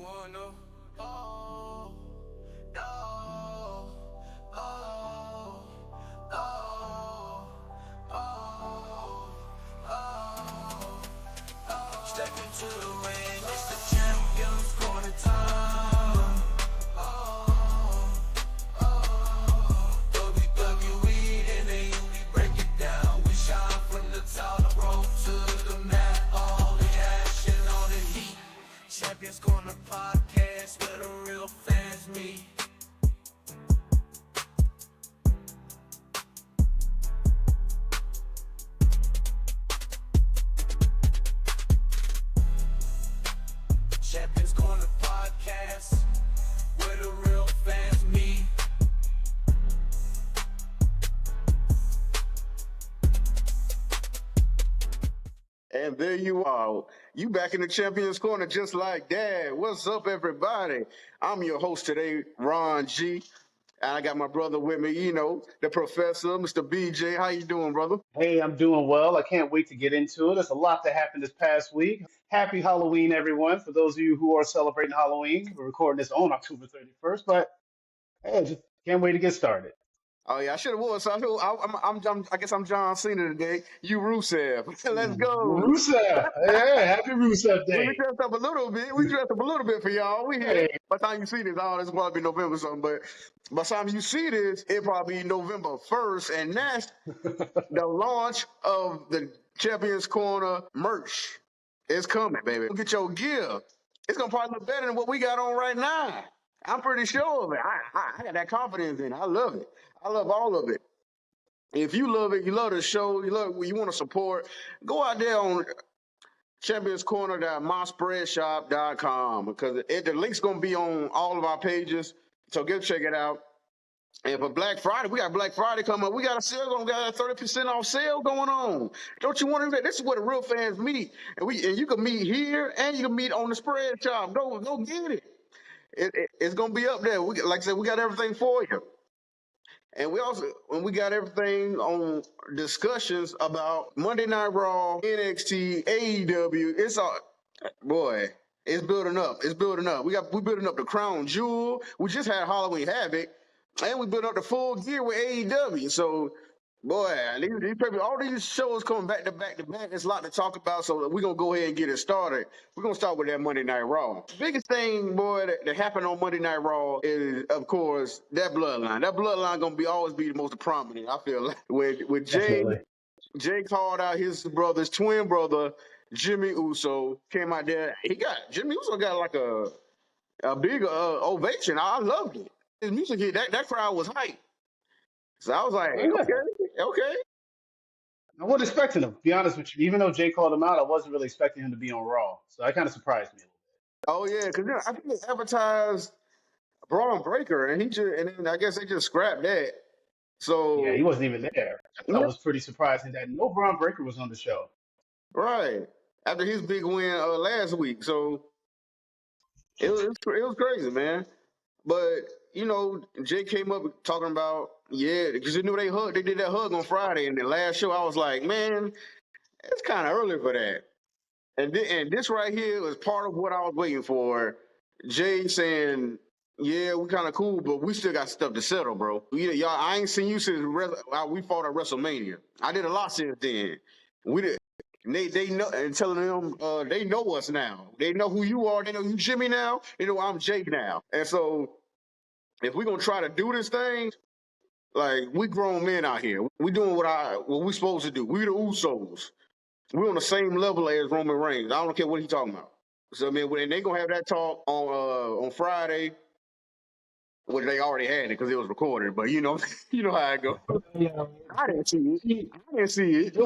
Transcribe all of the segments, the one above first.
wanna know? Oh, no, oh, oh, oh, oh. Step into the ring, it's the champion's corner time. Oh, oh, WWE, and then we break it down. We shine from the top rope to the mat, all the action, all the heat. Champions Corner podcast where the real fans meet. Champions Corner podcast where the real fans meet. And there you are. You back in the Champions Corner just like that. What's up, everybody? I'm your host today, Ron G. And I got my brother with me, the professor, Mr. BJ. How you doing, brother? Hey, I'm doing well. I can't wait to get into it. There's a lot that happened this past week. Happy Halloween, everyone. For those of you who are celebrating Halloween, we're recording this on October 31st, but hey, just can't wait to get started. Oh, yeah, I should have won. So I guess I'm John Cena today. You Rusev. Let's go. Rusev. Yeah, happy Rusev Day. We dressed up a little bit. We dressed up a little bit for y'all. We here. By the time you see this, this will probably be November or something. But by the time you see this, it'll probably be November 1st. And that's the launch of the Champions Corner merch. It's coming, baby. Get your gear. It's going to probably look better than what we got on right now. I'm pretty sure of it. I got that confidence in it. I love it. I love all of it. If you love it, you love the show, you want to support, go out there on championscorner.myspreadshop.com because the link's going to be on all of our pages. So go check it out. And for Black Friday, we got Black Friday coming up. We got a sale going. We got a 30% off sale going on. Don't you want to? This is where the real fans meet, and you can meet here and you can meet on the Spread Shop. Go get it. It's going to be up there. Like I said, we got everything for you. And we got everything on discussions about Monday Night Raw, NXT, AEW. It's building up. It's building up. We're building up the Crown Jewel. We just had Halloween Havoc, and we built up the full gear with AEW. So, all these shows coming back to back to back. There's a lot to talk about. So we're gonna go ahead and get it started. We're gonna start with that Monday Night Raw. The biggest thing, that happened on Monday Night Raw is, of course, that bloodline. That bloodline gonna always be the most prominent. I feel like with Jey. Jey called out his twin brother, Jimmy Uso, came out there. Jimmy Uso got like a big ovation. I loved it. His music hit. That crowd was hype. So I was like, okay. I wasn't expecting him, to be honest with you. Even though Jay called him out, I wasn't really expecting him to be on Raw. So that kind of surprised me a little bit. Oh, yeah, because I think they advertised Braun Breaker, and then I guess they just scrapped that. So yeah, he wasn't even there. That was pretty surprising that no Braun Breaker was on the show. Right. After his big win last week. So it was crazy, man. But, Jay came up talking about, because they knew they did that hug on Friday, and the last show I was like, man, it's kind of early for that. And this right here was part of what I was waiting for. Jay saying, yeah, we kind of cool, but we still got stuff to settle, bro. Y'all, I ain't seen you since we fought at WrestleMania. I did a lot since then. They know, and telling them they know us now. They know who you are. They know you Jimmy now. They know I'm Jake now. And so if we're gonna try to do this thing, like, we grown men out here. We doing what we supposed to do. We the Usos. We're on the same level as Roman Reigns. I don't care what he's talking about. So and they gonna have that talk on Friday. Well, they already had it because it was recorded, but you know how it goes. Yeah. I didn't see it.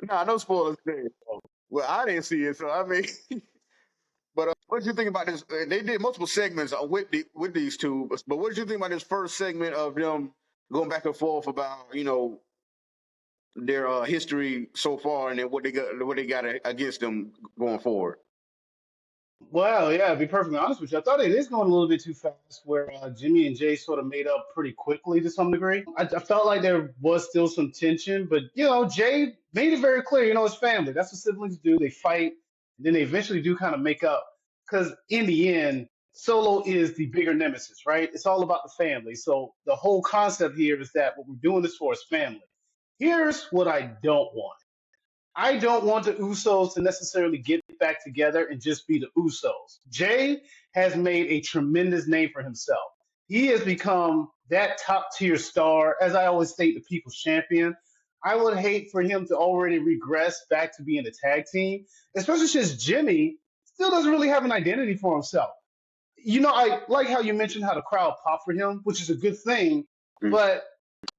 Nah, no spoilers there. Well, I didn't see it, so I mean. But what did you think about this? They did multiple segments with these two, but what did you think about this first segment of them going back and forth about their history so far, and then what they got against them going forward? Well, yeah, to be perfectly honest with you, I thought it is going a little bit too fast, where Jimmy and Jay sort of made up pretty quickly to some degree. I felt like there was still some tension, but, Jay made it very clear, it's family. That's what siblings do. They fight, and then they eventually do kind of make up. because in the end, Solo is the bigger nemesis, right? It's all about the family. So the whole concept here is that what we're doing this for is family. Here's what I don't want. I don't want the Usos to necessarily get back together and just be the Usos. Jey has made a tremendous name for himself. He has become that top tier star, as I always state, the people's champion. I would hate for him to already regress back to being a tag team, especially since Jimmy still doesn't really have an identity for himself. You know, I like how you mentioned how the crowd popped for him, which is a good thing, but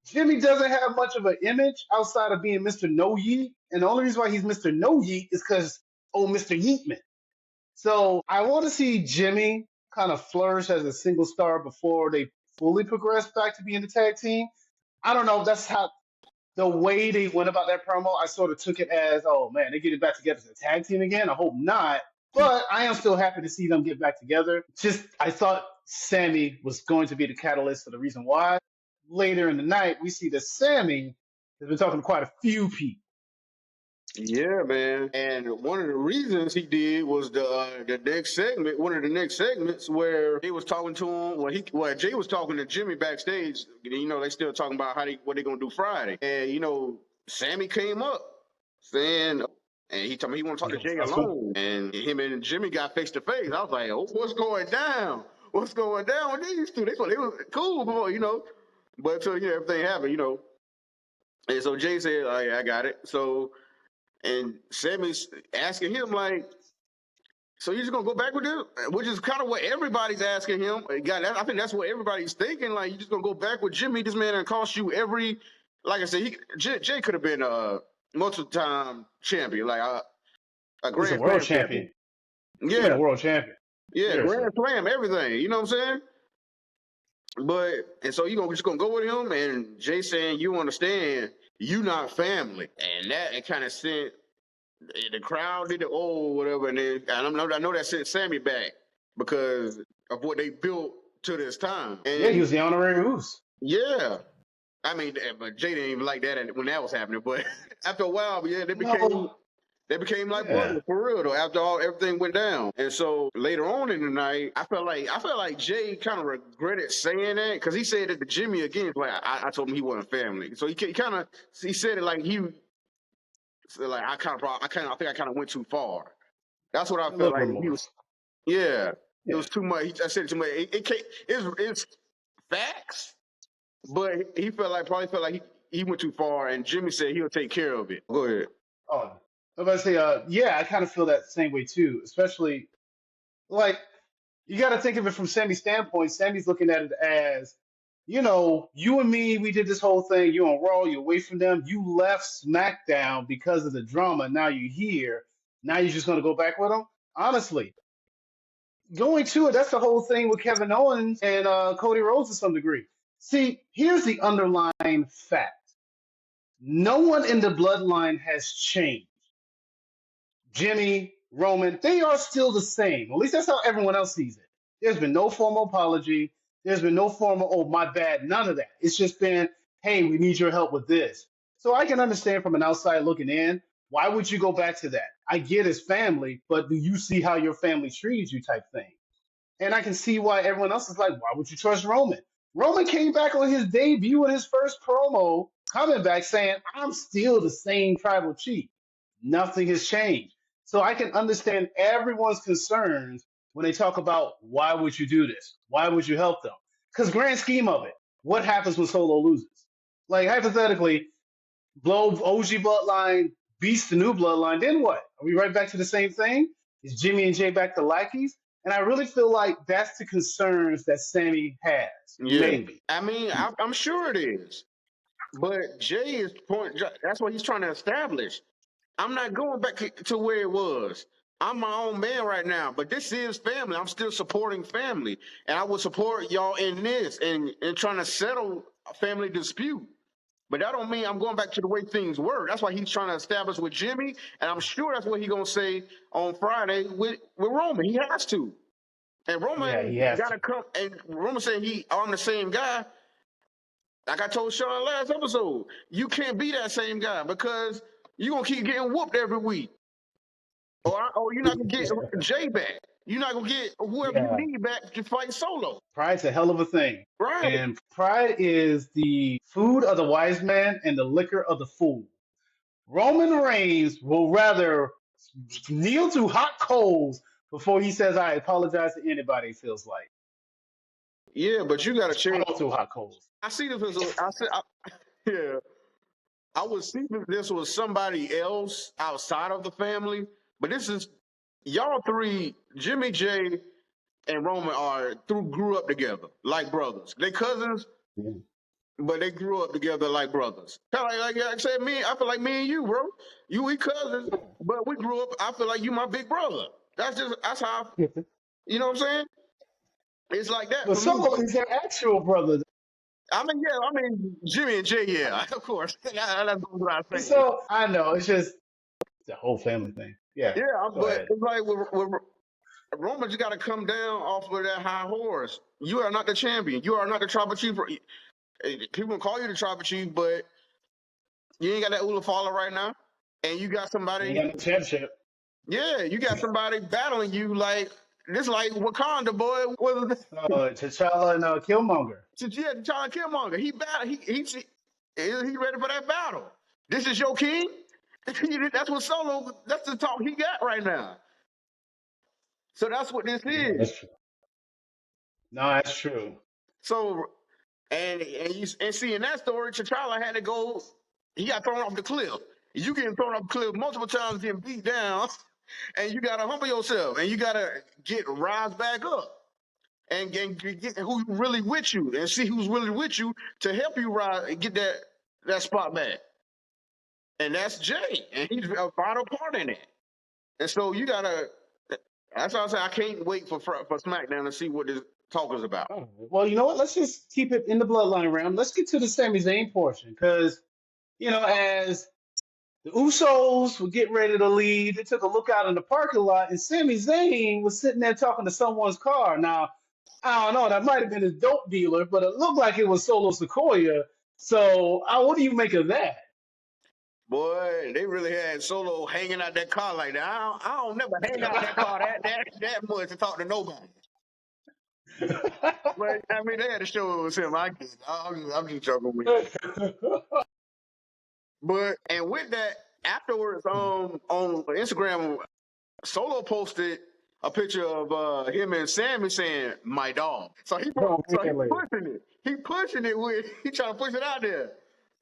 Jimmy doesn't have much of an image outside of being Mr. No Yeet. And the only reason why he's Mr. No Yeet is because, oh, Mr. Yeetman. So I want to see Jimmy kind of flourish as a single star before they fully progress back to being the tag team. I don't know. That's how the way they went about that promo. I sort of took it as, oh man, they're getting back together as a tag team again. I hope not. But I am still happy to see them get back together. Just, I thought Sammy was going to be the catalyst for the reason why. Later in the night, we see that Sammy has been talking to quite a few people. Yeah, man. And one of the reasons he did was the next segment, one of the next segments where he was talking to him. Jey was talking to Jimmy backstage. You know, they still talking about what they gonna do Friday. And you know, Sammy came up saying, and he told me he want to talk to Jey alone. And him and Jimmy got face to face. I was like, oh, what's going down? What's going down with these two? They was cool before, you know. But until everything happened, you know. And so Jey said, oh, yeah, I got it. So. And Sammy's asking him, like, so you're just going to go back with this? Which is kind of what everybody's asking him. I think that's what everybody's thinking. Like, you're just going to go back with Jimmy? This man done cost you every... Like I said, Jey could have been a multiple-time champion, like a Grand Slam champion. Yeah. He's a world champion. Yeah, seriously. Grand Slam, everything. You know what I'm saying? And so you're just going to go with him? And Jey saying, you understand... You not family, and it kind of sent the crowd did whatever, and I know that sent Sammy back because of what they built to this time. And yeah, he was the honorary Uso. Yeah, I mean, but Jey didn't even like that when that was happening. But after a while, yeah, they became like brothers for real though. After everything went down, and so later on in the night, I felt like Jey kind of regretted saying that because he said it to Jimmy again. Like I told him he wasn't family, so he said it like I think I kind of went too far. That's what I felt like. He was, it was too much. I said it too much. It's facts, but he probably felt like he went too far, and Jimmy said he'll take care of it. Go ahead. Oh. I was about to say, I kind of feel that same way too. Especially, like, you got to think of it from Sammy's standpoint. Sammy's looking at it as, you know, you and me, we did this whole thing. You're on Raw, you're away from them. You left SmackDown because of the drama. Now you're here. Now you're just going to go back with them? Honestly, going to it, that's the whole thing with Kevin Owens and Cody Rhodes to some degree. See, here's the underlying fact. No one in the bloodline has changed. Jimmy, Roman, they are still the same. At least that's how everyone else sees it. There's been no formal apology. There's been no formal, oh, my bad, none of that. It's just been, hey, we need your help with this. So I can understand from an outside looking in, why would you go back to that? I get it's family, but do you see how your family treated you type thing? And I can see why everyone else is like, why would you trust Roman? Roman came back on his debut in his first promo, coming back saying, I'm still the same tribal chief. Nothing has changed. So I can understand everyone's concerns when they talk about why would you do this? Why would you help them? Because grand scheme of it, what happens when Solo loses? Like hypothetically, blow OG bloodline, beats the new bloodline, then what? Are we right back to the same thing? Is Jimmy and Jey back to lackeys? And I really feel like that's the concerns that Sammy has. Yeah. Maybe. I mean, I'm sure it is. But Jey is that's what he's trying to establish. I'm not going back to where it was. I'm my own man right now, but this is family. I'm still supporting family, and I will support y'all in this and trying to settle a family dispute. But that don't mean I'm going back to the way things were. That's why he's trying to establish with Jimmy, and I'm sure that's what he's going to say on Friday with Roman. He has to. And Roman got to come, and Roman saying I'm the same guy. Like I told Sean last episode, you can't be that same guy because you're going to keep getting whooped every week. Or you're not going to get Jey back. You're not gonna get whoever you Yeah. need back to fight Solo. Pride's a hell of a thing. Right. And pride is the food of the wise man and the liquor of the fool. Roman Reigns will rather kneel to hot coals before he says, I apologize to anybody, it feels like. Yeah, but you got to change. Crawl through hot coals. I see this as yeah. I would see if this was somebody else outside of the family, but this is y'all three, Jimmy, Jey, and Roman grew up together like brothers. They cousins, Yeah. but they grew up together like brothers. Kind of like I said, I feel like me and you, bro. We cousins, but we grew up. I feel like you my big brother. That's how you know what I'm saying? It's like that But for me. Solo is their actual brother. I mean, Jimmy and Jey, yeah, of course. That's what I think. So I know it's just the whole family thing. Yeah. Yeah, Go but ahead. it's like with Roman, you got to come down off of that high horse. You are not the champion. You are not the tribal chief. People call you the tribal chief, but you ain't got that Ula Fala right now. And you got somebody. You got the championship. Yeah, you got somebody battling you like this, like Wakanda boy. T'Challa and Killmonger. Yeah, John Killmonger. He ready for that battle. This is your king. That's what Solo. That's the talk he got right now. So that's what this Yeah, is. that's true. No, that's true. So and see in that story, T'Challa had to go. He got thrown off the cliff. You getting thrown off the cliff multiple times, getting beat down, and you gotta humble yourself, and you gotta rise back up, and get who really with you, and see who's really with you to help you rise and get that spot back. And that's Jey, and he's a vital part in it. And so you gotta. That's why I say I can't wait for SmackDown to see what this talk is about. Oh, well, you know what? Let's just keep it in the bloodline realm. Let's get to the Sami Zayn portion because, as the Usos were getting ready to leave, they took a look out in the parking lot, and Sami Zayn was sitting there talking to someone's car. Now, I don't know, that might have been his dope dealer, but it looked like it was Solo Sikoa. So, what do you make of that? Boy, they really had Solo hanging out that car like that. I don't never hang out that car that much to talk to nobody. But I mean, they had to show it was him. I'm just joking with you. But and with that, afterwards, on Instagram, Solo posted a picture of him and Sammy saying "my dog." So he pushing it. He pushing it with he trying to push it out there.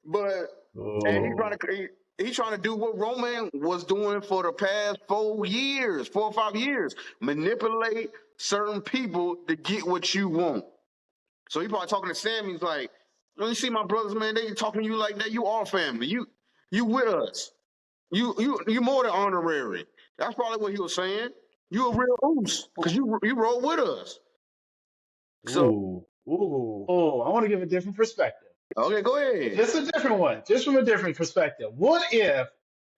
But and he's trying to do what Roman was doing for the past 4 or 5 years, manipulate certain people to get what you want. So he probably talking to Sammy. He's like, "You see my brothers, man? They talking to you like that. You are family. You with us. You more than honorary." That's probably what he was saying. You a real oos because you roll with us. So I want to give a different perspective. okay, go ahead. Just a different one, just from a different perspective. What if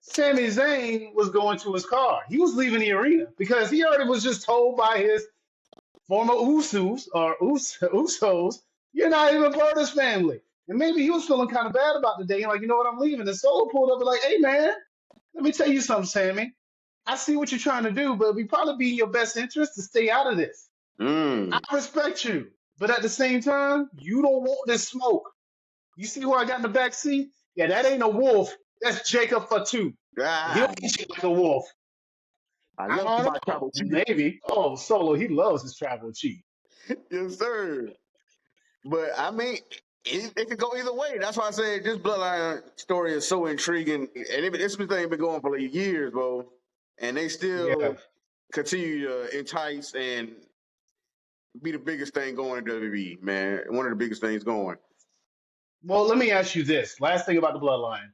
Sami Zayn was going to his car? He was leaving the arena because he already was just told by his former Usos, you're not even part of this family. And maybe he was feeling kind of bad about the day. Like, you know what, I'm leaving. And Solo pulled up and like, hey, man, let me tell you something, Sammy. I see what you're trying to do, but it'd probably be in your best interest to stay out of this. I respect you. But at the same time, you don't want this smoke. You see who I got in the back seat? Yeah, that ain't a wolf. That's Jacob Fatu. He'll eat you like a wolf. I love my tribal chief. Maybe. Oh, Solo, he loves his tribal chief. Yes, sir. But I mean, it could go either way. That's why I said this bloodline story is so intriguing, and this thing been going for like years, bro. And they still continue to entice and be the biggest thing going in WWE, man. One of the biggest things going. Well, let me ask you this. Last thing about the bloodline.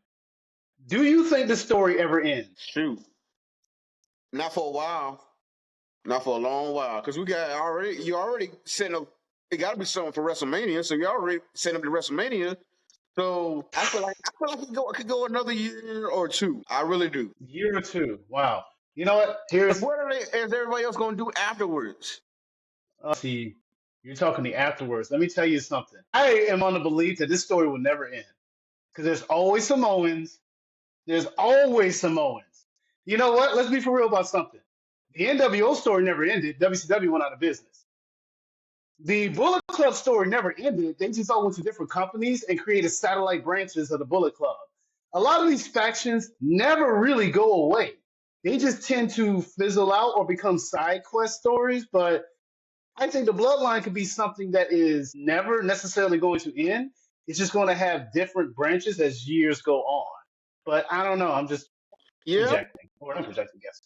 Do you think the story ever ends? Shoot. Not for a while. Not for a long while. Because you already setting up, it got to be something for WrestleMania. So you already setting up the WrestleMania. So I feel like it could go another year or two. I really do. Year or two. Wow. You know what? What is everybody else going to do afterwards? See, you're talking the afterwards. Let me tell you something. I am on the belief that this story will never end. Because there's always Samoans. There's always Samoans. You know what? Let's be for real about something. The NWO story never ended. WCW went out of business. The Bullet Club story never ended. They just all went to different companies and created satellite branches of the Bullet Club. A lot of these factions never really go away. They just tend to fizzle out or become side quest stories. But I think the Bloodline could be something that is never necessarily going to end. It's just going to have different branches as years go on. But I don't know. I'm just Yeah, projecting, or not projecting, guess.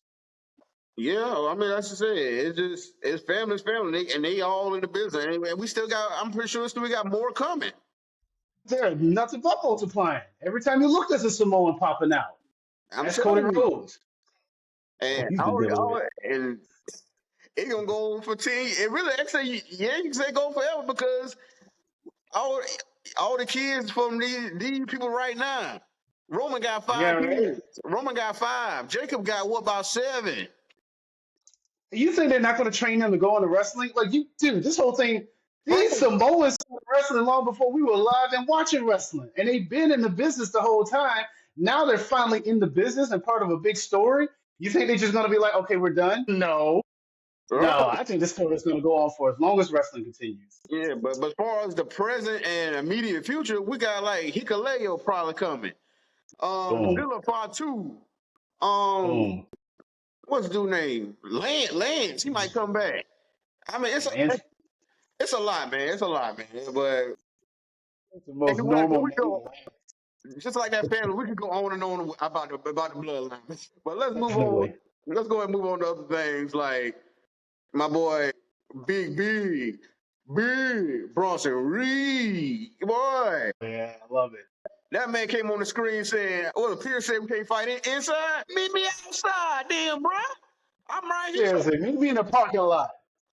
yeah. I mean, that's just it. It's family's family, and they all in the business. And we still got. I'm pretty sure we got more coming. They're nothing but multiplying. Every time you look, there's a Samoan popping out. I'm That's Cody telling you. Rhodes. And He's been dealing with. and it gonna go for 10. It really, actually, yeah, you can say go forever because all all the kids from these people right now. Roman got Yeah, 5 right. kids. Roman got 5. Jacob got what, about 7? You think they're not going to train him to go into wrestling? Like you, dude, this whole thing. These Samoans started wrestling long before we were alive and watching wrestling, and they've been in the business the whole time. Now they're finally in the business and part of a big story. You think they're just going to be like, okay, we're done? No, Right. no. I think this story is going to go on for as long as wrestling continues. Yeah, but as far as the present and immediate future, we got like Hikaleo probably coming. Boom, Villa Fatu. Um, boom. what's the dude name? Lance, he might come back. I mean, Lance, it's a lot, man. It's a lot, man. But the most and we normal go, name. just like that family, we could go on and on about the bloodline. But let's move on. Definitely. Let's go ahead and move on to other things like my boy Big Bronson Reed. Boy, Yeah, I love it. that man came on the screen saying, "Well, Pierce said we can't fight inside. Meet me outside, damn, bro. I'm right here." Seriously, meet me in the parking lot.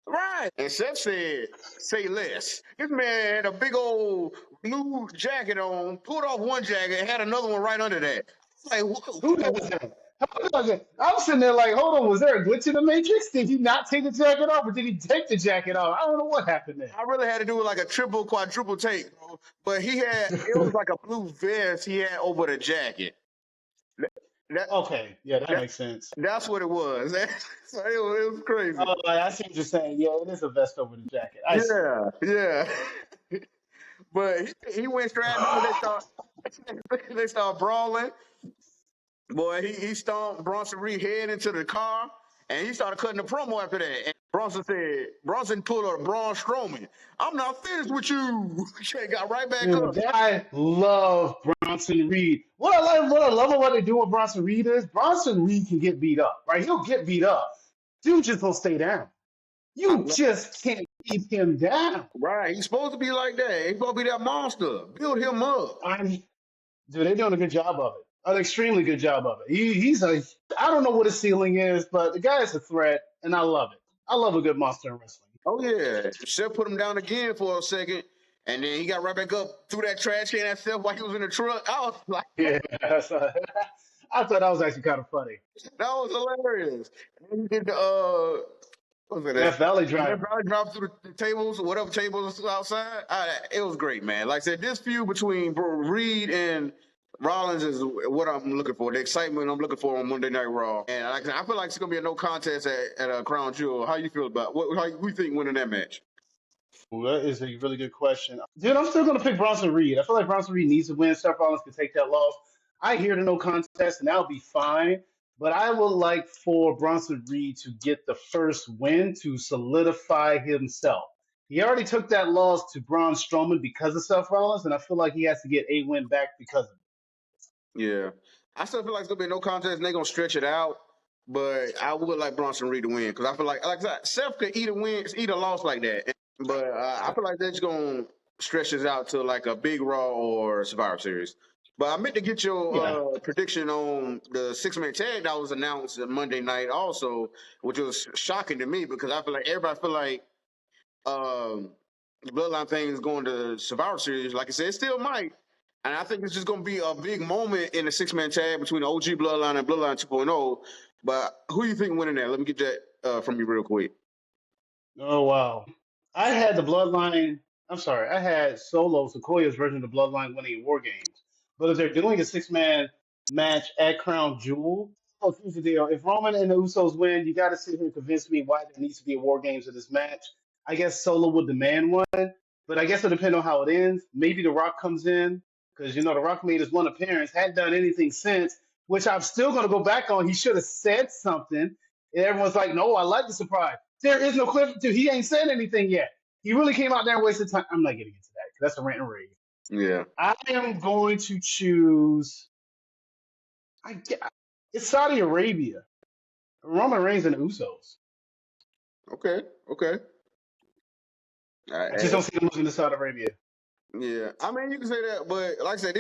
Right. And Seth said, "Say less." This man had a big old blue jacket on, pulled off one jacket, and had another one right under that. Like, Who does that? Who does that? I'm sitting there like, hold on, was there a glitch in the Matrix? Did he not take the jacket off, or did he take the jacket off? I don't know what happened there. I really had to do like a triple, quadruple take, bro. But it was like a blue vest he had over the jacket. That, Okay, yeah, that that makes sense. that's what it was. So it was crazy. Oh, I see what you're saying. Yeah, it is a vest over the jacket. I see. Yeah. But he went straight and they start brawling. Boy, he stomped Bronson Reed head into the car, and he started cutting the promo after that. And Bronson pulled a Braun Strowman. "I'm not finished with you." Got right back up. Dude, I love Bronson Reed. What I love about what they do with Bronson Reed is Bronson Reed can get beat up, right? He'll get beat up. Dude just will stay down. You just can't keep him down. Right, he's supposed to be like that. He's supposed to be that monster. Build him up. Dude, they're doing a good job of it. An extremely good job of it. I don't know what his ceiling is, but the guy is a threat, and I love it. I love a good monster in wrestling. Oh yeah, Seth put him down again for a second, and then he got right back up through that trash can at Seth while he was in the truck. I was like, Yeah, I thought that was actually kind of funny. that was hilarious. And then he did the what was it? Death Valley Drive. Death Valley Drive through the tables, whatever tables outside. It was great, man. Like I said, this feud between Reed and Rollins is what I'm looking for. The excitement I'm looking for on Monday Night Raw. And like I said, I feel like it's gonna be a no contest at Crown Jewel. How you feel about how you think winning that match? Well, that is a really good question. Dude, I'm still going to pick Bronson Reed. I feel like Bronson Reed needs to win. Seth Rollins can take that loss. I hear the no contest, and that'll be fine. But I would like for Bronson Reed to get the first win to solidify himself. He already took that loss to Braun Strowman because of Seth Rollins, and I feel like he has to get a win back because of it. Yeah. I still feel like it's gonna be a no contest and they're gonna stretch it out. But I would like Bronson Reed to win because I feel like I said, Seth could eat a loss like that. But I feel like they're just gonna stretch this out to like a big Raw or Survivor Series. But I meant to get your prediction on the 6-man tag that was announced Monday night also, which was shocking to me because I feel like everybody feel like the Bloodline thing is going to Survivor Series. Like I said, it still might. And I think it's just going to be a big moment in the 6-man tag between the OG Bloodline and Bloodline 2.0. But who you think winning that? Let me get that from you real quick. Oh, wow. I had the Bloodline. I'm sorry. I had Solo Sequoia's version of the Bloodline winning War Games. But if they're doing a 6-man match at Crown Jewel, Oh, here's the deal. If Roman and the Usos win, you got to sit here and convince me why there needs to be a War Games in this match. I guess Solo would demand one, but I guess it'll depend on how it ends. Maybe The Rock comes in, because, The Rock made his one appearance, hadn't done anything since, which I'm still going to go back on. He should have said something. And everyone's like, no, I like the surprise. There is no clip. He ain't said anything yet. He really came out there and wasted time. I'm not getting into that, because that's a rant and rave. Yeah. I am going to choose. It's Saudi Arabia. Roman Reigns and the Usos. Okay. I just don't see them losing to Saudi Arabia. Yeah, I mean, you can say that, but like I said,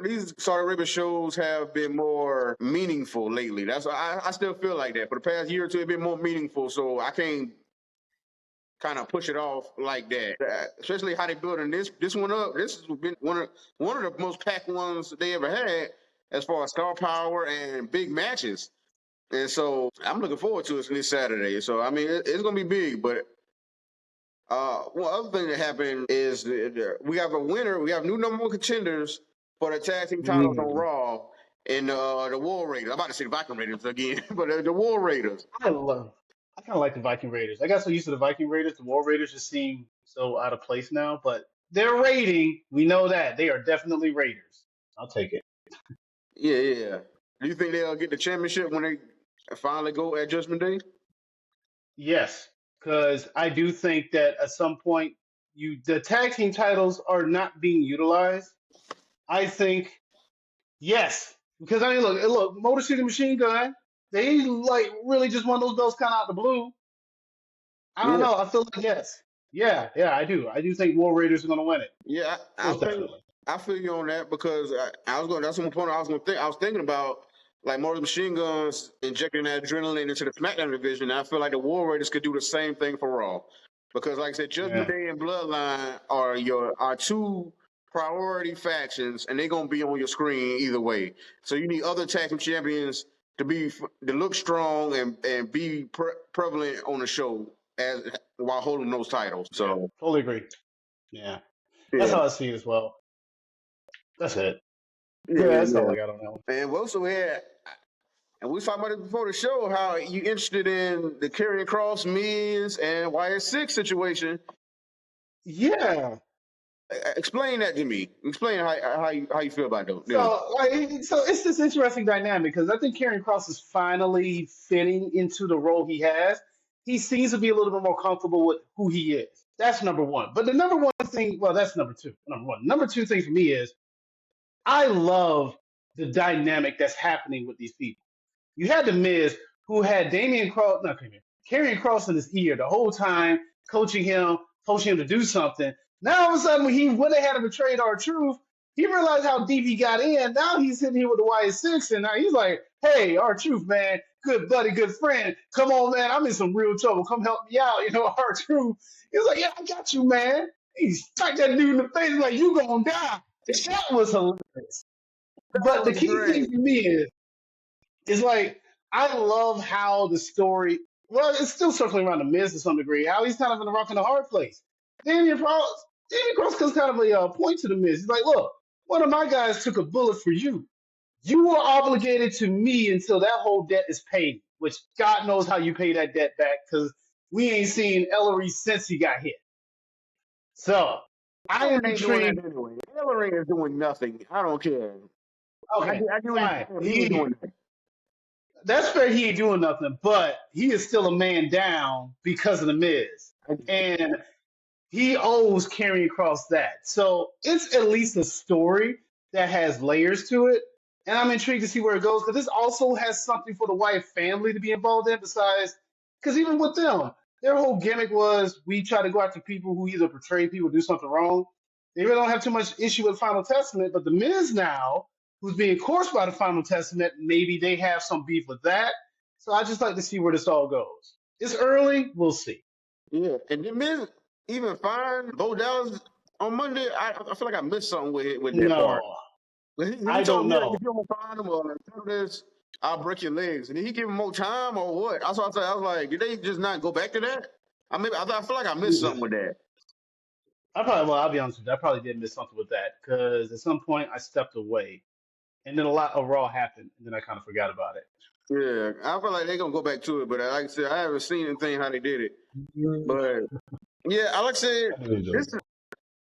these Saudi Arabia shows have been more meaningful lately. That's I still feel like that. For the past year or two, it's been more meaningful, so I can't kind of push it off like that. Especially how they building this one up. This has been one of the most packed ones they ever had as far as star power and big matches. And so I'm looking forward to it this Saturday. So I mean, it's gonna be big, but. One other thing that happened is we have a winner. We have new number one contenders for the tag team titles on Raw and the War Raiders. I'm about to say the Viking Raiders again, but the War Raiders. I kind of like the Viking Raiders. I got so used to the Viking Raiders. The War Raiders just seem so out of place now, but they're raiding. We know that. They are definitely Raiders. I'll take it. Yeah. Do you think they'll get the championship when they finally go at Judgment Day? Yes, because I do think that at some point the tag team titles are not being utilized. I think yes, because I mean, look, Motor City Machine Gun, they like really just won those belts kind of out the blue. I don't know. I feel like yes, yeah, I do. I do think War Raiders are going to win it. Yeah, I feel you on that because I was going. That's one point I was thinking about. Like Motor Machine Guns injecting that adrenaline into the SmackDown division. I feel like the War Raiders could do the same thing for Raw. Because like I said, Judgment Day and Bloodline are two priority factions, and they're gonna be on your screen either way. So you need other tag team champions to look strong and be prevalent on the show while holding those titles. So totally agree. Yeah. That's how I see it as well. That's it. That's all I got on that one. And we also had, and we was talking about it before the show, how you interested in the Karrion Kross, Miz, and YS6 situation. Yeah. Explain that to me. Explain how you feel about those. So it's this interesting dynamic because I think Karrion Kross is finally fitting into the role he has. He seems to be a little bit more comfortable with who he is. That's number one. But the number one thing, well, that's number two. Number one. Number two thing for me is I love the dynamic that's happening with these people. You had the Miz, who had Karrion Kross in his ear the whole time, coaching him to do something. Now all of a sudden, when he went ahead and betrayed R-Truth, he realized how deep he got in. Now he's sitting here with the YS6, and now he's like, "Hey, R-Truth, man, good buddy, good friend. Come on, man, I'm in some real trouble. Come help me out." R-Truth. He was like, "Yeah, I got you, man." He stuck that dude in the face like, "You gonna die." That was hilarious. But the key thing for me is like, I love how the story, well, it's still circling around the Miz to some degree, how he's kind of in a rock and a hard place. Damien Kross comes kind of a point to the Miz. He's like, "Look, one of my guys took a bullet for you. You were obligated to me until that whole debt is paid," which God knows how you pay that debt back because we ain't seen Ellery since he got hit. So I am intrigued. Anyway, Ellery is doing nothing. I don't care. Okay, fine. That's fair. He ain't doing nothing, but he is still a man down because of the Miz, and he owes Karrion Kross that. So it's at least a story that has layers to it, and I'm intrigued to see where it goes because this also has something for the Wyatt family to be involved in. Besides, because even with them, their whole gimmick was we try to go after people who either betray people, or do something wrong. They really don't have too much issue with Final Testament, but the Miz now, who's being coursed by the Final Testament, maybe they have some beef with that. So I just like to see where this all goes. It's early. We'll see. Yeah, and then Miz even find Bo Dallas on Monday. I feel like I missed something with that part. I don't know. If you don't find him or this, I'll break your legs. And did he give him more time or what? I was like, did they just not go back to that? I feel like I missed something with that. I'll be honest with you. I probably did miss something with that because at some point I stepped away, and then a lot of Raw happened, and then I kind of forgot about it. Yeah, I feel like they're gonna go back to it, but like I said, I haven't seen anything how they did it. But yeah, like I said, this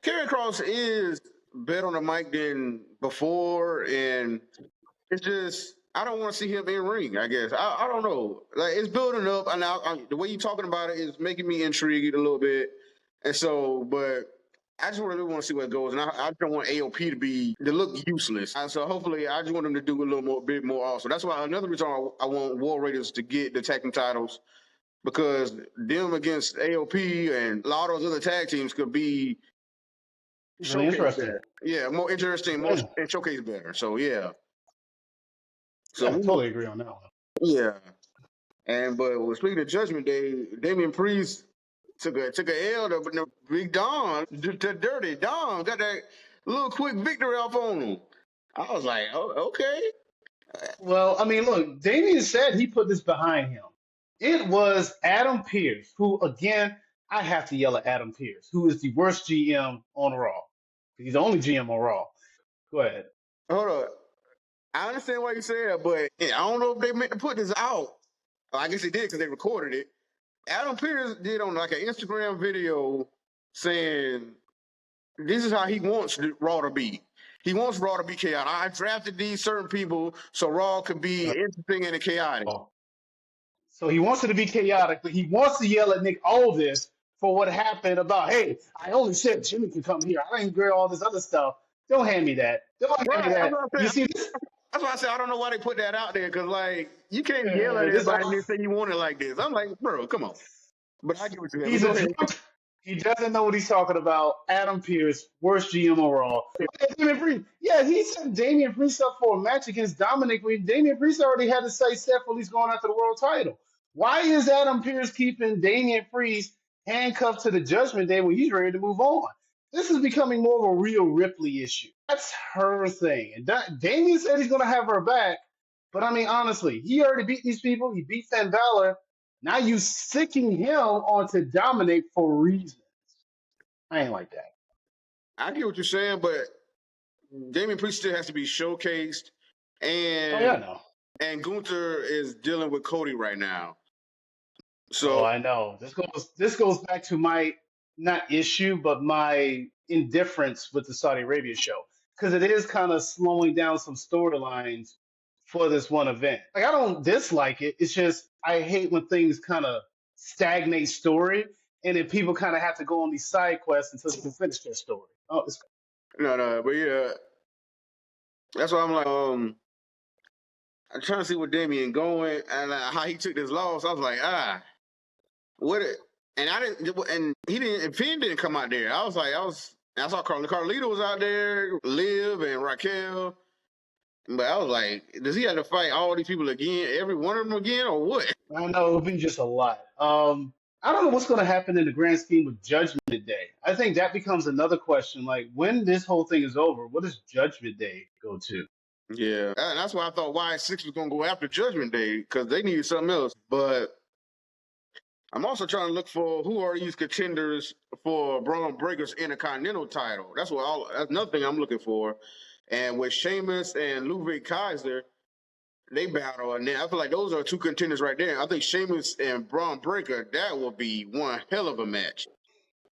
Karrion Kross is better on the mic than before, and it's just I don't want to see him in ring. I guess I don't know. Like it's building up, and the way you're talking about it is making me intrigued a little bit. And so, but I just really want to see where it goes, and I don't want AOP to look useless. And so hopefully, I just want them to do a bit more. Also, that's why another reason I want War Raiders to get the tag team titles, because them against AOP and a lot of those other tag teams could be really interesting. better. Yeah, more interesting, and showcase better. So yeah. So I totally agree on that one. Yeah. But speaking of Judgment Day, Damian Priest took a L to Big Don, to Dirty Don, got that little quick victory off on him. I was like, oh, okay. Well, I mean, look, Damien said he put this behind him. It was Adam Pearce, who, again, I have to yell at Adam Pearce, who is the worst GM on Raw. He's the only GM on Raw. Go ahead. Hold on. I understand why you say that, but I don't know if they meant to put this out. I guess they did because they recorded it. Adam Pearce did on like an Instagram video saying this is how he wants Raw to be. He wants Raw to be chaotic. I drafted these certain people so Raw could be interesting and chaotic. So he wants it to be chaotic, but he wants to yell at Nick Aldis for what happened about, hey, I only said Jimmy could come here. I didn't hear all this other stuff. Don't hand me that. Don't hand me that. You see this? That's why I said I don't know why they put that out there, because like you can't yell at everybody and say you want it like this. I'm like, bro, come on. But I get what you're saying. He doesn't know what he's talking about. Adam Pearce, worst GM on Raw. Yeah, he sent Damien Priest up for a match against Dominic when Damien Priest already had to say Seth while he's going after the world title. Why is Adam Pearce keeping Damien Priest handcuffed to the Judgment Day when he's ready to move on? This is becoming more of a real Ripley issue. That's her thing. And Damien said he's going to have her back. But I mean, honestly, he already beat these people. He beat Finn Balor. Now you sicking him onto Dominic for reasons. I ain't like that. I get what you're saying, but Damien Priest still has to be showcased. And and Gunther is dealing with Cody right now. So I know. This goes back to my not issue, but my indifference with the Saudi Arabia show. Because it is kind of slowing down some storylines for this one event. Like I don't dislike it. It's just I hate when things kind of stagnate story and then people kind of have to go on these side quests until they can finish their story. Oh, no, but yeah. That's why I'm like, I'm trying to see where Damien going and how he took this loss. I was like, and I didn't, and he didn't, and Finn didn't come out there. I saw Carlito was out there, Liv and Raquel. But I was like, does he have to fight all these people again, every one of them again, or what? I don't know. It'll be just a lot. I don't know what's going to happen in the grand scheme of Judgment Day. I think that becomes another question. Like, when this whole thing is over, what does Judgment Day go to? Yeah, and that's why I thought Y6 was going to go after Judgment Day, because they needed something else. But I'm also trying to look for who are these contenders for Braun Breaker's Intercontinental title. That's another thing I'm looking for. And with Sheamus and Ludwig Kaiser, they battle, and then I feel like those are two contenders right there. I think Sheamus and Braun Breaker, that will be one hell of a match.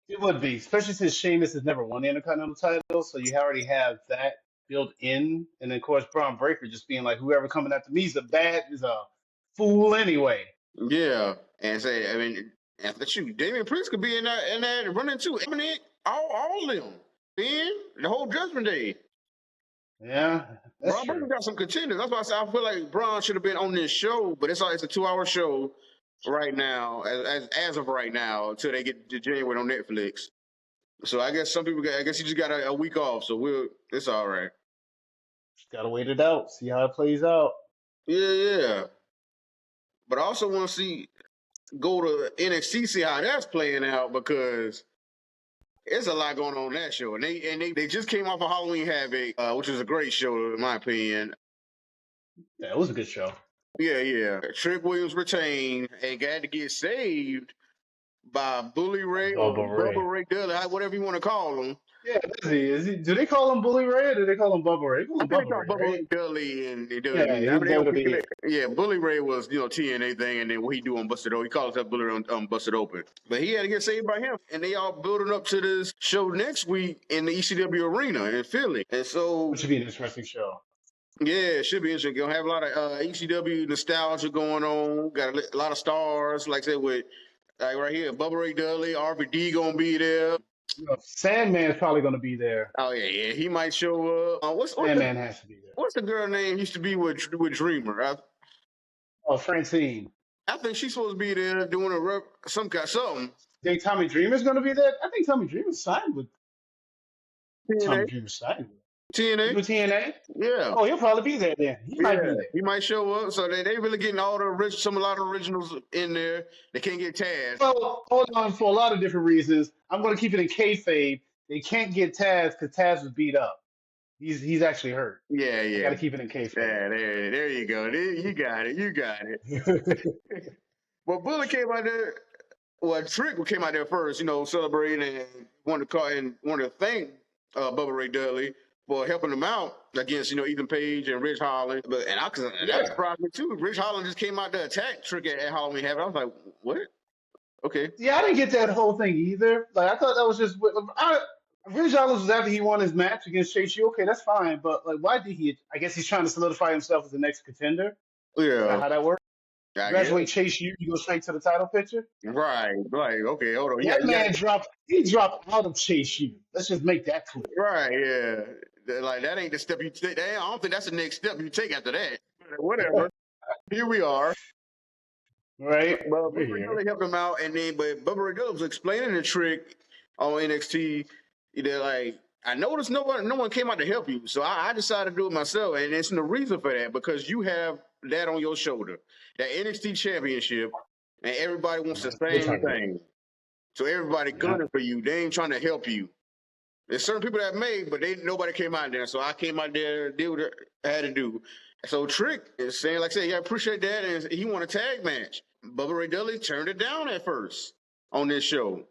It would be, especially since Sheamus has never won the Intercontinental title, so you already have that built in. And then, of course, Braun Breaker just being like, whoever coming after me is a fool anyway. Yeah, and say, I mean, shoot, Damien Priest could be in that running into all of them. Then the whole Judgment Day. Yeah, that's Braun true. got some contenders. That's why I said I feel like Braun should have been on this show, but it's a 2-hour show right now, as of right now, until they get to January on Netflix. So I guess some people, he just got a week off, so it's all right. Just gotta wait it out, see how it plays out. Yeah. But I also want to go to NXT, see how that's playing out, because it's a lot going on that show, and they just came off of Halloween Havoc, which was a great show in my opinion. Yeah, it was a good show. Yeah. Trick Williams retained and got to get saved by Bully Ray or Bubba Ray Dudley, whatever you want to call him. Yeah, is he? Do they call him Bully Ray or do they call him Bubba Ray? They call I him think they Bubba call Ray, Bubba right? Ray Dudley and WWE. Yeah, I he's mean, they don't pick WWE. it. Yeah, Bully Ray was TNA thing, and then what he do on Busted Open, he calls that Bully Ray on Busted Open. But he had to get saved by him, and they all building up to this show next week in the ECW arena in Philly, and so Which should be an interesting show. yeah, it should be interesting. Gonna have a lot of ECW nostalgia going on. Got a lot of stars, like I said, with like right here, Bubba Ray Dudley, RVD gonna be there. You know, Sandman's probably going to be there. Oh yeah, he might show up. Sandman has to be there. What's the girl name used to be with Dreamer? Oh, Francine. I think she's supposed to be there doing something. Think Tommy Dreamer's going to be there? I think Tommy Dreamer's signed with. Tommy TNA, Dreamer's signed with. TNA, With TNA? yeah. Oh, he'll probably be there then. He might be there. He might show up. So they really getting all the a lot of originals in there. They can't get Taz. Well, hold on, for a lot of different reasons. I'm going to keep it in kayfabe. They can't get Taz because Taz was beat up. He's actually hurt. Yeah, I got to keep it in Yeah, kayfabe. there you go. You got it. Well, Bullet came out there. Well, Trick came out there first, celebrating and wanted to thank Bubba Ray Dudley for helping him out against, Ethan Page and Rich Holland. That surprised me too. Rich Holland just came out to attack Trick at Halloween Havoc. I was like, what? Okay. Yeah, I didn't get that whole thing either. Like, I thought that was just Ridge Holland was after he won his match against Chase U. Okay, that's fine, but like, why did he? I guess he's trying to solidify himself as the next contender. Is that Yeah. how that works? I Graduate guess. Chase U, you go straight to the title picture. Right. Okay, hold on. That man dropped. He dropped out of Chase U. Let's just make that clear. Right, yeah. Like, that ain't the step you take. I don't think that's the next step you take after that. Whatever. Here we are. Right? But We're Bubba Ray here. Dudley helped him out, but Bubba Ray Dudley was explaining the Trick on NXT. Like, I noticed no one came out to help you, so I decided to do it myself, and it's the reason for that because you have that on your shoulder, that NXT championship, and everybody wants the same thing. So everybody gunning for you. They ain't trying to help you. There's certain people that made, but nobody came out there. So I came out there and did what I had to do. So Trick is saying, like I said, yeah, I appreciate that, and he won a tag match. Bubba Ray Dudley turned it down at first on this show.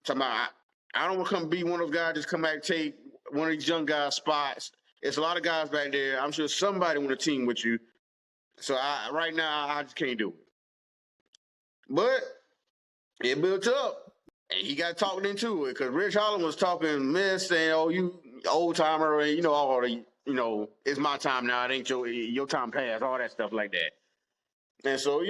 Talking about, I don't want to come be one of those guys just come back and take one of these young guys' spots. There's a lot of guys back there. I'm sure somebody want to team with you. So right now, I just can't do it. But it built up, and he got talked into it because Rich Holland was talking mess, saying, "Oh, you old timer, and all the, it's my time now. It ain't your time passed. All that stuff like that." And so,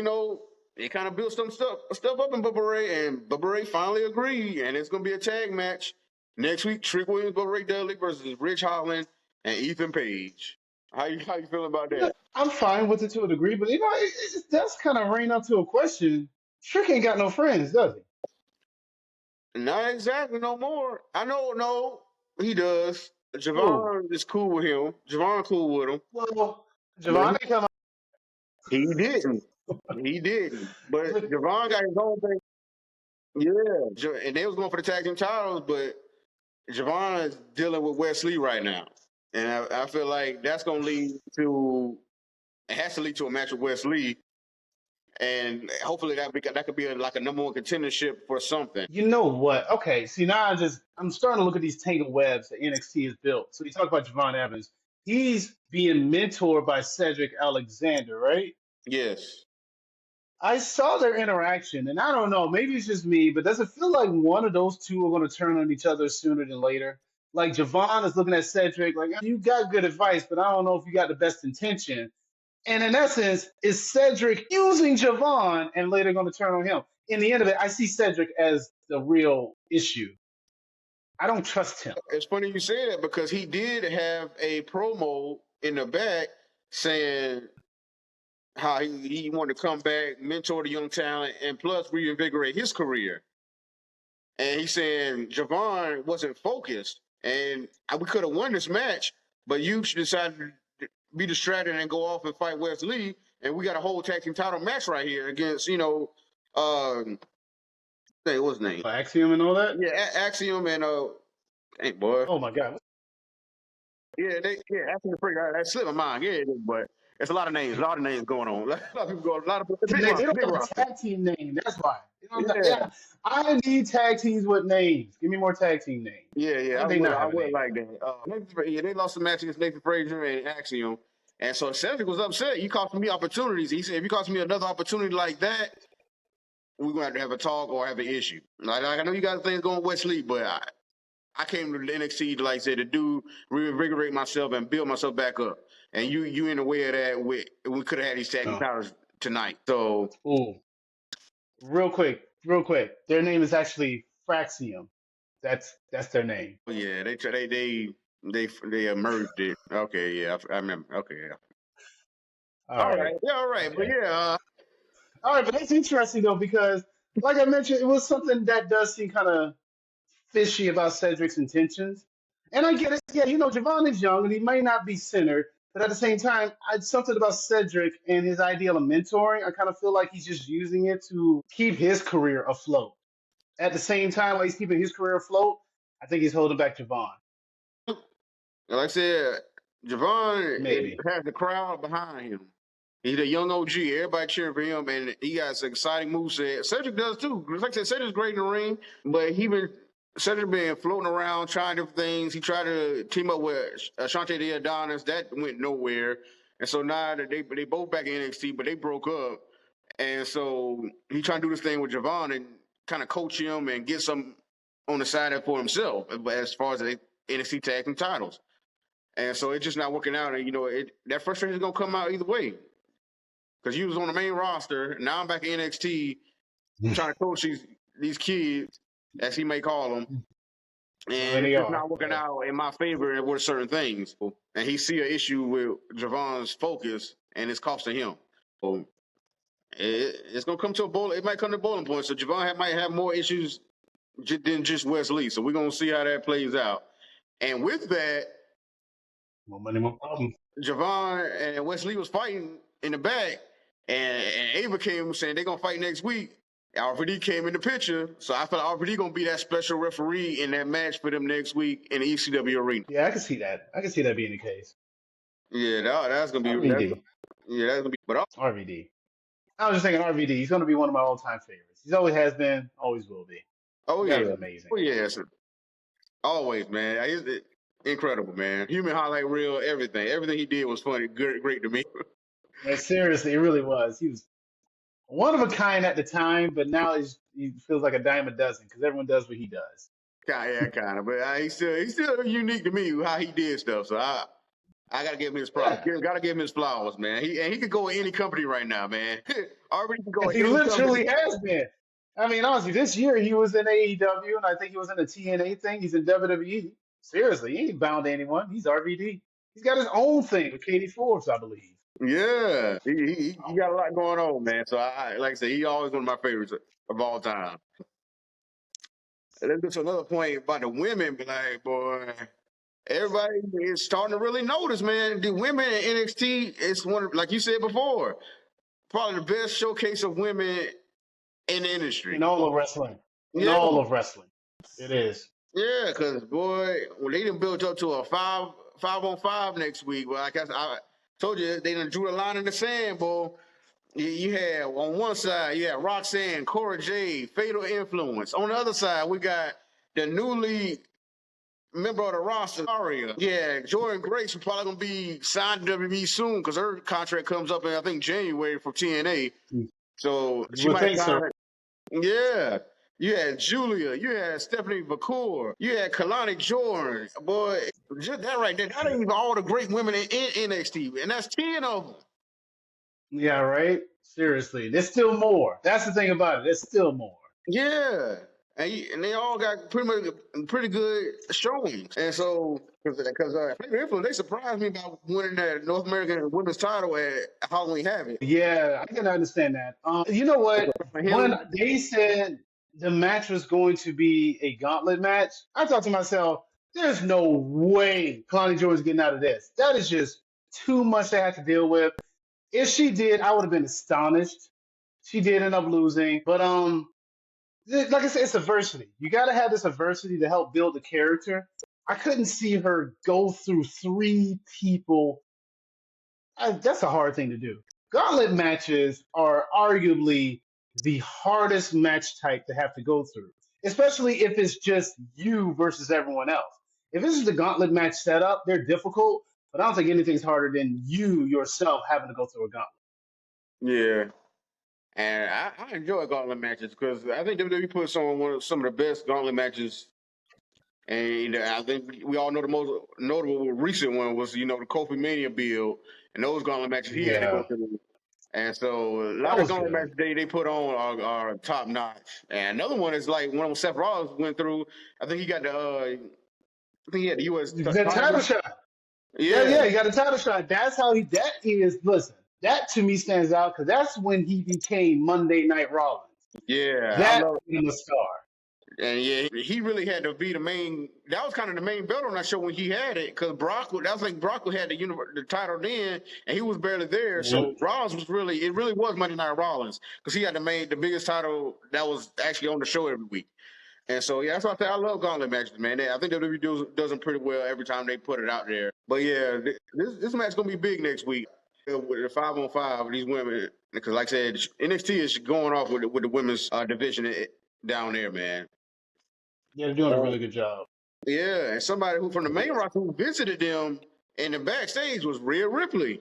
it kind of built some stuff up in Bubba Ray, and Bubba Ray finally agreed, and it's gonna be a tag match next week. Trick Williams, Bubba Ray Dudley versus Rich Holland and Ethan Page. How you feeling about that? I'm fine with it to a degree, but it does kind of rain up to a question. Trick ain't got no friends, does he? Not exactly no more. I know, no, he does. Javon is cool with him. Javon cool with him. Well, Javon come out. He didn't. But Javon got his own thing. Yeah, and they was going for the tag team titles, but Javon is dealing with Wesley right now, and I feel like that's going to lead to. It has to lead to a match with Wesley, and hopefully that could be like a number one contendership for something. You know what? Okay, see now I'm starting to look at these tangled webs that NXT has built. So you talk about Javon Evans. He's being mentored by Cedric Alexander, right? Yes. I saw their interaction, and I don't know, maybe it's just me, but does it feel like one of those two are going to turn on each other sooner than later? Like Javon is looking at Cedric like, you got good advice, but I don't know if you got the best intention. And in essence, is Cedric using Javon and later going to turn on him? In the end of it, I see Cedric as the real issue. I don't trust him. It's funny you say that because he did have a promo in the back saying how he wanted to come back, mentor the young talent, and plus reinvigorate his career. And he's saying Javon wasn't focused, and we could have won this match, but you decided to be distracted and go off and fight Wesley, and we got a whole tag team title match right here against, what's his name? Axiom and all that? Yeah, Axiom and hey boy. Oh my God. Yeah, Axiom and Freak. That slipped my mind. Yeah, but it's a lot of names going on. A lot of people going. A lot of They don't big have a roster. tag team name. That's why. Yeah, I need tag teams with names. Give me more tag team names. Yeah, They not I have a would name. like that. They lost the match against Nathan Frazier and Axiom, and so Cedric was upset. You costing me opportunities. He said, if you cost me another opportunity like that, we're gonna have to have a talk or have an issue. Like I know you got things going Wesley, but I came to the NXT, like I said, to do reinvigorate myself and build myself back up. And you in the way of that. We could have had these tag team titles tonight. So, Ooh, real quick. Their name is actually Fraxium. That's their name. yeah, they merged it. Okay, yeah, I remember. Okay, yeah. All right. All right, but Okay. yeah. All right, but that's interesting though because, like I mentioned, it was something that does seem kind of fishy about Cedric's intentions. And I get it. Yeah, Javon is young and he may not be centered, but at the same time, something about Cedric and his ideal of mentoring. I kind of feel like he's just using it to keep his career afloat. At the same time, while he's keeping his career afloat, I think he's holding back Javon. Like I said, Javon Maybe. has the crowd behind him. He's a young OG. Everybody cheering for him, and he got some exciting moveset. Cedric does too. Like I said, Cedric's great in the ring, but Cedric been floating around trying different things. He tried to team up with Ashante the Adonis. That went nowhere. And so now that they both back in NXT, but they broke up. And so he trying to do this thing with Javon and kind of coach him and get some on the side for himself as far as the NXT tag team titles. And so it's just not working out. And, that frustration is going to come out either way. Because he was on the main roster. Now I'm back in NXT trying to coach these kids, as he may call them. And it's not working out in my favor with certain things. And he see an issue with Javon's focus, and it's costing him. So it's going to come to a boil. It might come to a boiling point. So Javon might have more issues than just Wesley. So we're going to see how that plays out. And with that, more money, more problem. Javon and Wesley was fighting in the back, and Ava came saying they're going to fight next week. RVD came in the picture, so I feel like RVD going to be that special referee in that match for them next week in the ECW arena. Yeah, I can see that. I can see that being the case. Yeah, that's going to be RVD. That's going to be. But RVD. I was just thinking RVD. He's going to be one of my all-time favorites. He's always has been, always will be. Oh that yeah, was amazing. Oh yeah, always, man. He's incredible, man. Human highlight reel, everything. Everything he did was funny, great to me. Man, seriously, it really was. He was one of a kind at the time, but now he feels like a dime a dozen because everyone does what he does. Kind of. But he's still unique to me how he did stuff. So I gotta give him his props. Yeah. Gotta give him his flowers, man. He could go in any company right now, man. Already could go. He literally has been. I mean, honestly, this year he was in AEW, and I think he was in the TNA thing. He's in WWE. Seriously, he ain't bound to anyone. He's RVD. He's got his own thing with Katie Forbes, I believe. Yeah, he got a lot going on, man. So like I said, he always one of my favorites of all time. And let's get to another point about the women. But like, boy, everybody is starting to really notice, man. The women in NXT is one of, like you said before, probably the best showcase of women in the industry. In all of wrestling. All of wrestling. It is. Yeah, because, boy, when they done built up to a 5-on-5 next week, well, I told you, they done drew the line in the sand, boy. You had, on one side, you had Roxanne, Cora Jade, Fatal Influence. On the other side, we got the newly member of the roster, Karrion. Yeah, Jordan Grace is probably going to be signed to WWE soon because her contract comes up in, I think, January for TNA. So she might sign it. Yeah. You had Julia. You had Stephanie McCool. You had Kalani Jordan. Boy, just that right there. That ain't even all the great women in NXT. And that's 10 of them. Yeah, right? Seriously. There's still more. That's the thing about it. There's still more. Yeah. And they all got pretty good showings. And so, because they surprised me by winning that North American Women's title at Halloween Havoc. Yeah, I can understand that. You know what? When they said the match was going to be a gauntlet match, I thought to myself, there's no way Kalani Jordan's getting out of this. That is just too much to have to deal with. If she did, I would have been astonished. She did end up losing. But like I said, it's adversity. You got to have this adversity to help build the character. I couldn't see her go through 3 people. That's a hard thing to do. Gauntlet matches are arguably the hardest match type to have to go through, especially if it's just you versus everyone else. If this is the gauntlet match setup, they're difficult, but I don't think anything's harder than you yourself having to go through a gauntlet. Yeah. And I enjoy gauntlet matches because I think WWE puts on some of the best gauntlet matches. And I think we all know the most notable recent one was, the Kofi Mania build and those gauntlet matches he had to go Yeah, through. And so a that lot of was gauntlet good. matches they put on are top notch. And another one is like one Seth Rollins went through. I think he got I think he had the U.S. The title title. shot. Yeah, He got a title shot. That's how that is, listen, that to me stands out because that's when he became Monday Night Rollins. yeah, I That love. made him a star. And yeah, he really had to be the main. That was kind of the main belt on that show when he had it, because that was like Brock had the title then, and he was barely there. Yep. So Rollins was it really was Monday Night Rollins, because he had the biggest title that was actually on the show every week. And so yeah, that's why I say I love gauntlet matches, man. I think WWE does them pretty well every time they put it out there. But yeah, this match is gonna be big next week with the 5-on-5 these women, because like I said, NXT is going off with the women's division down there, man. Yeah, they're doing a really good job. Yeah, and somebody who from the main roster who visited them in the backstage was Rhea Ripley.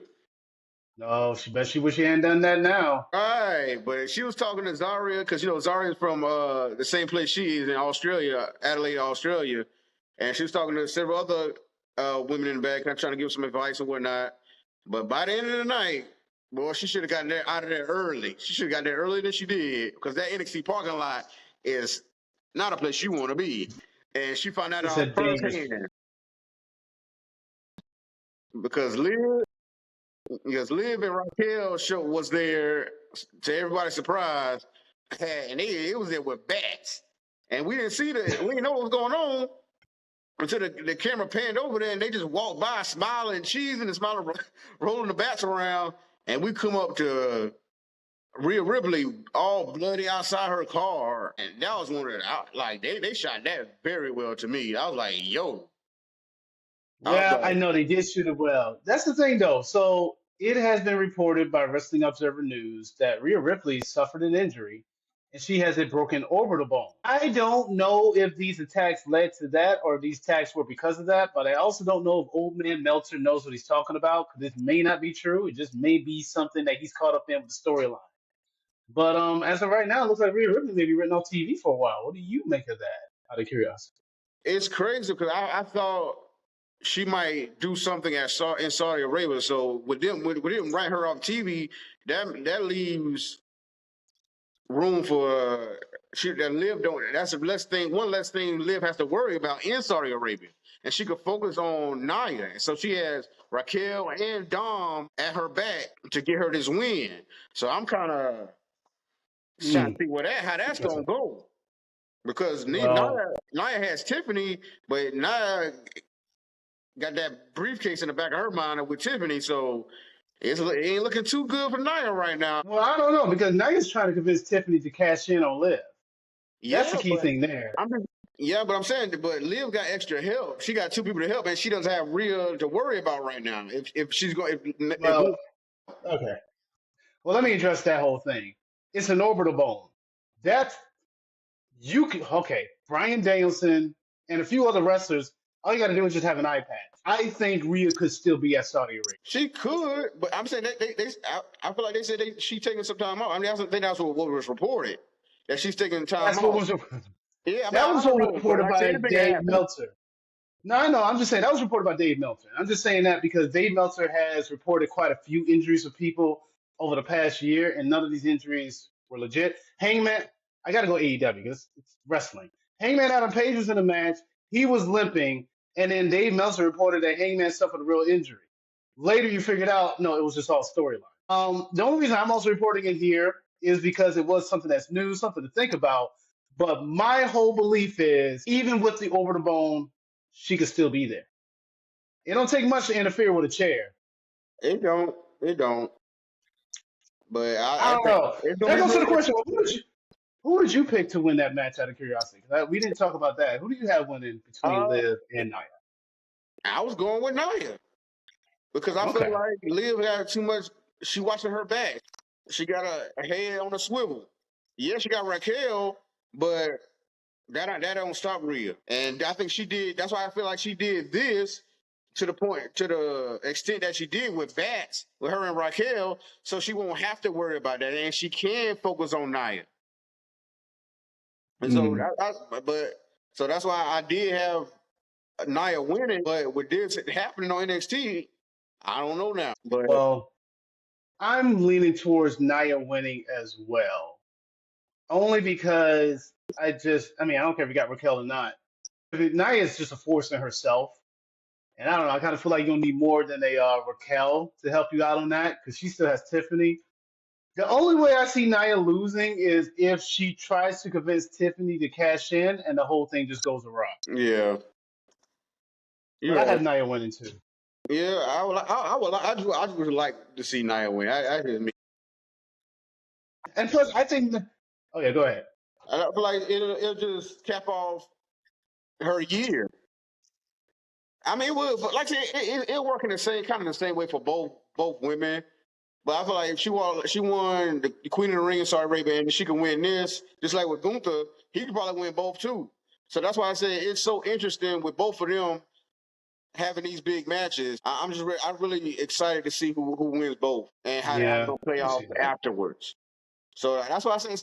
No, she wish she hadn't done that now. Right, but she was talking to Zarya because Zarya's from the same place she is in Australia, Adelaide, Australia, and she was talking to several other women in the back, kind of trying to give some advice and whatnot. But by the end of the night, boy, she should have gotten out of there early. She should have gotten there earlier than she did, because that NXT parking lot is not a place you want to be. And she found out It's on a dangerous. firsthand because Liv and Raquel show was there, to everybody's surprise, and it was there with bats, and we didn't know what was going on until the camera panned over there, and they just walked by smiling, cheesing and smiling, rolling the bats around, and we come up to Rhea Ripley all bloody outside her car, and that was one of they shot that very well to me. I was like, yo. Yeah, I know they did shoot it well. That's the thing, though. So it has been reported by Wrestling Observer News that Rhea Ripley suffered an injury, and she has a broken orbital bone. I don't know if these attacks led to that or these attacks were because of that, but I also don't know if Old Man Meltzer knows what he's talking about, because this may not be true. It just may be something that he's caught up in with the storyline. But as of right now, it looks like Rhea Ripley may be written off TV for a while. What do you make of that, out of curiosity? It's crazy because I thought she might do something in Saudi Arabia. So with them write her off TV, that leaves room for that Liv don't. That's one less thing Liv has to worry about in Saudi Arabia, and she could focus on Nia. And so she has Raquel and Dom at her back to get her this win. So I'm kind of trying to see how that's gonna go, because Well, Nia has Tiffany, but Nia got that briefcase in the back of her mind with Tiffany, so it ain't looking too good for Nia right now. well, I don't know, because Nia's trying to convince Tiffany to cash in on Liv. Yeah, That's the key thing there. but I'm saying, but Liv got extra help. She got two people to help, and she doesn't have Rhea to worry about right now. If she's going, Well, okay. Well, let me address that whole thing. It's an orbital bone. That's you can okay. Brian Danielson and a few other wrestlers. All you got to do is just have an eye patch. I think Rhea could still be at Saudi Arabia. she could, but I'm saying I feel like they said she taking some time off. I mean, I think that's what was reported, that she's taking time That's off. what was Yeah, that was what was reported like by Dave Meltzer. No, I know. I'm just saying that was reported by Dave Meltzer. I'm just saying that because Dave Meltzer has reported quite a few injuries of people over the past year, and none of these injuries were legit. Hangman, I got to go AEW because it's wrestling. Hangman Adam Page was in a match. He was limping, and then Dave Meltzer reported that Hangman suffered a real injury. Later, you figured out, no, it was just all storyline. The only reason I'm also reporting it here is because it was something that's new, something to think about. But my whole belief is, even with the over the bone, she could still be there. It don't take much to interfere with a chair. It don't. But I don't know. That goes to the question: who did you pick to win that match? Out of curiosity, we didn't talk about that. Who do you have winning between Liv and Nia? I was going with Nia because I feel like Liv had too much. She watching her back. She got a head on a swivel. Yeah, she got Raquel, but that don't stop Rhea. And I think she did. That's why I feel like she did this to the extent that she did with Bats, with her and Raquel, so she won't have to worry about that, and she can focus on Nia. And so, so that's why I did have Nia winning. But with this happening on NXT, I don't know now. But Well, I'm leaning towards Nia winning as well. Only because I don't care if you got Raquel or not. Nia is just a force in herself. And I don't know, I kind of feel like you'll need more than a Raquel to help you out on that because she still has Tiffany. The only way I see Nia losing is if she tries to convince Tiffany to cash in and the whole thing just goes awry. yeah, But I have Nia winning too. Yeah, I just would like to see Nia win. I just mean, And plus, I think. Oh yeah, go ahead. I feel like it'll just cap off her year. I mean, it would, but like I said, it'll work in the same way for both women. But I feel like if she won the Queen of the Ring in Saudi Arabia, and she can win this, just like with Gunther, he could probably win both too. So that's why I say it's so interesting with both of them having these big matches. I'm really excited to see who wins both and how they're going to play off afterwards. So that's why I say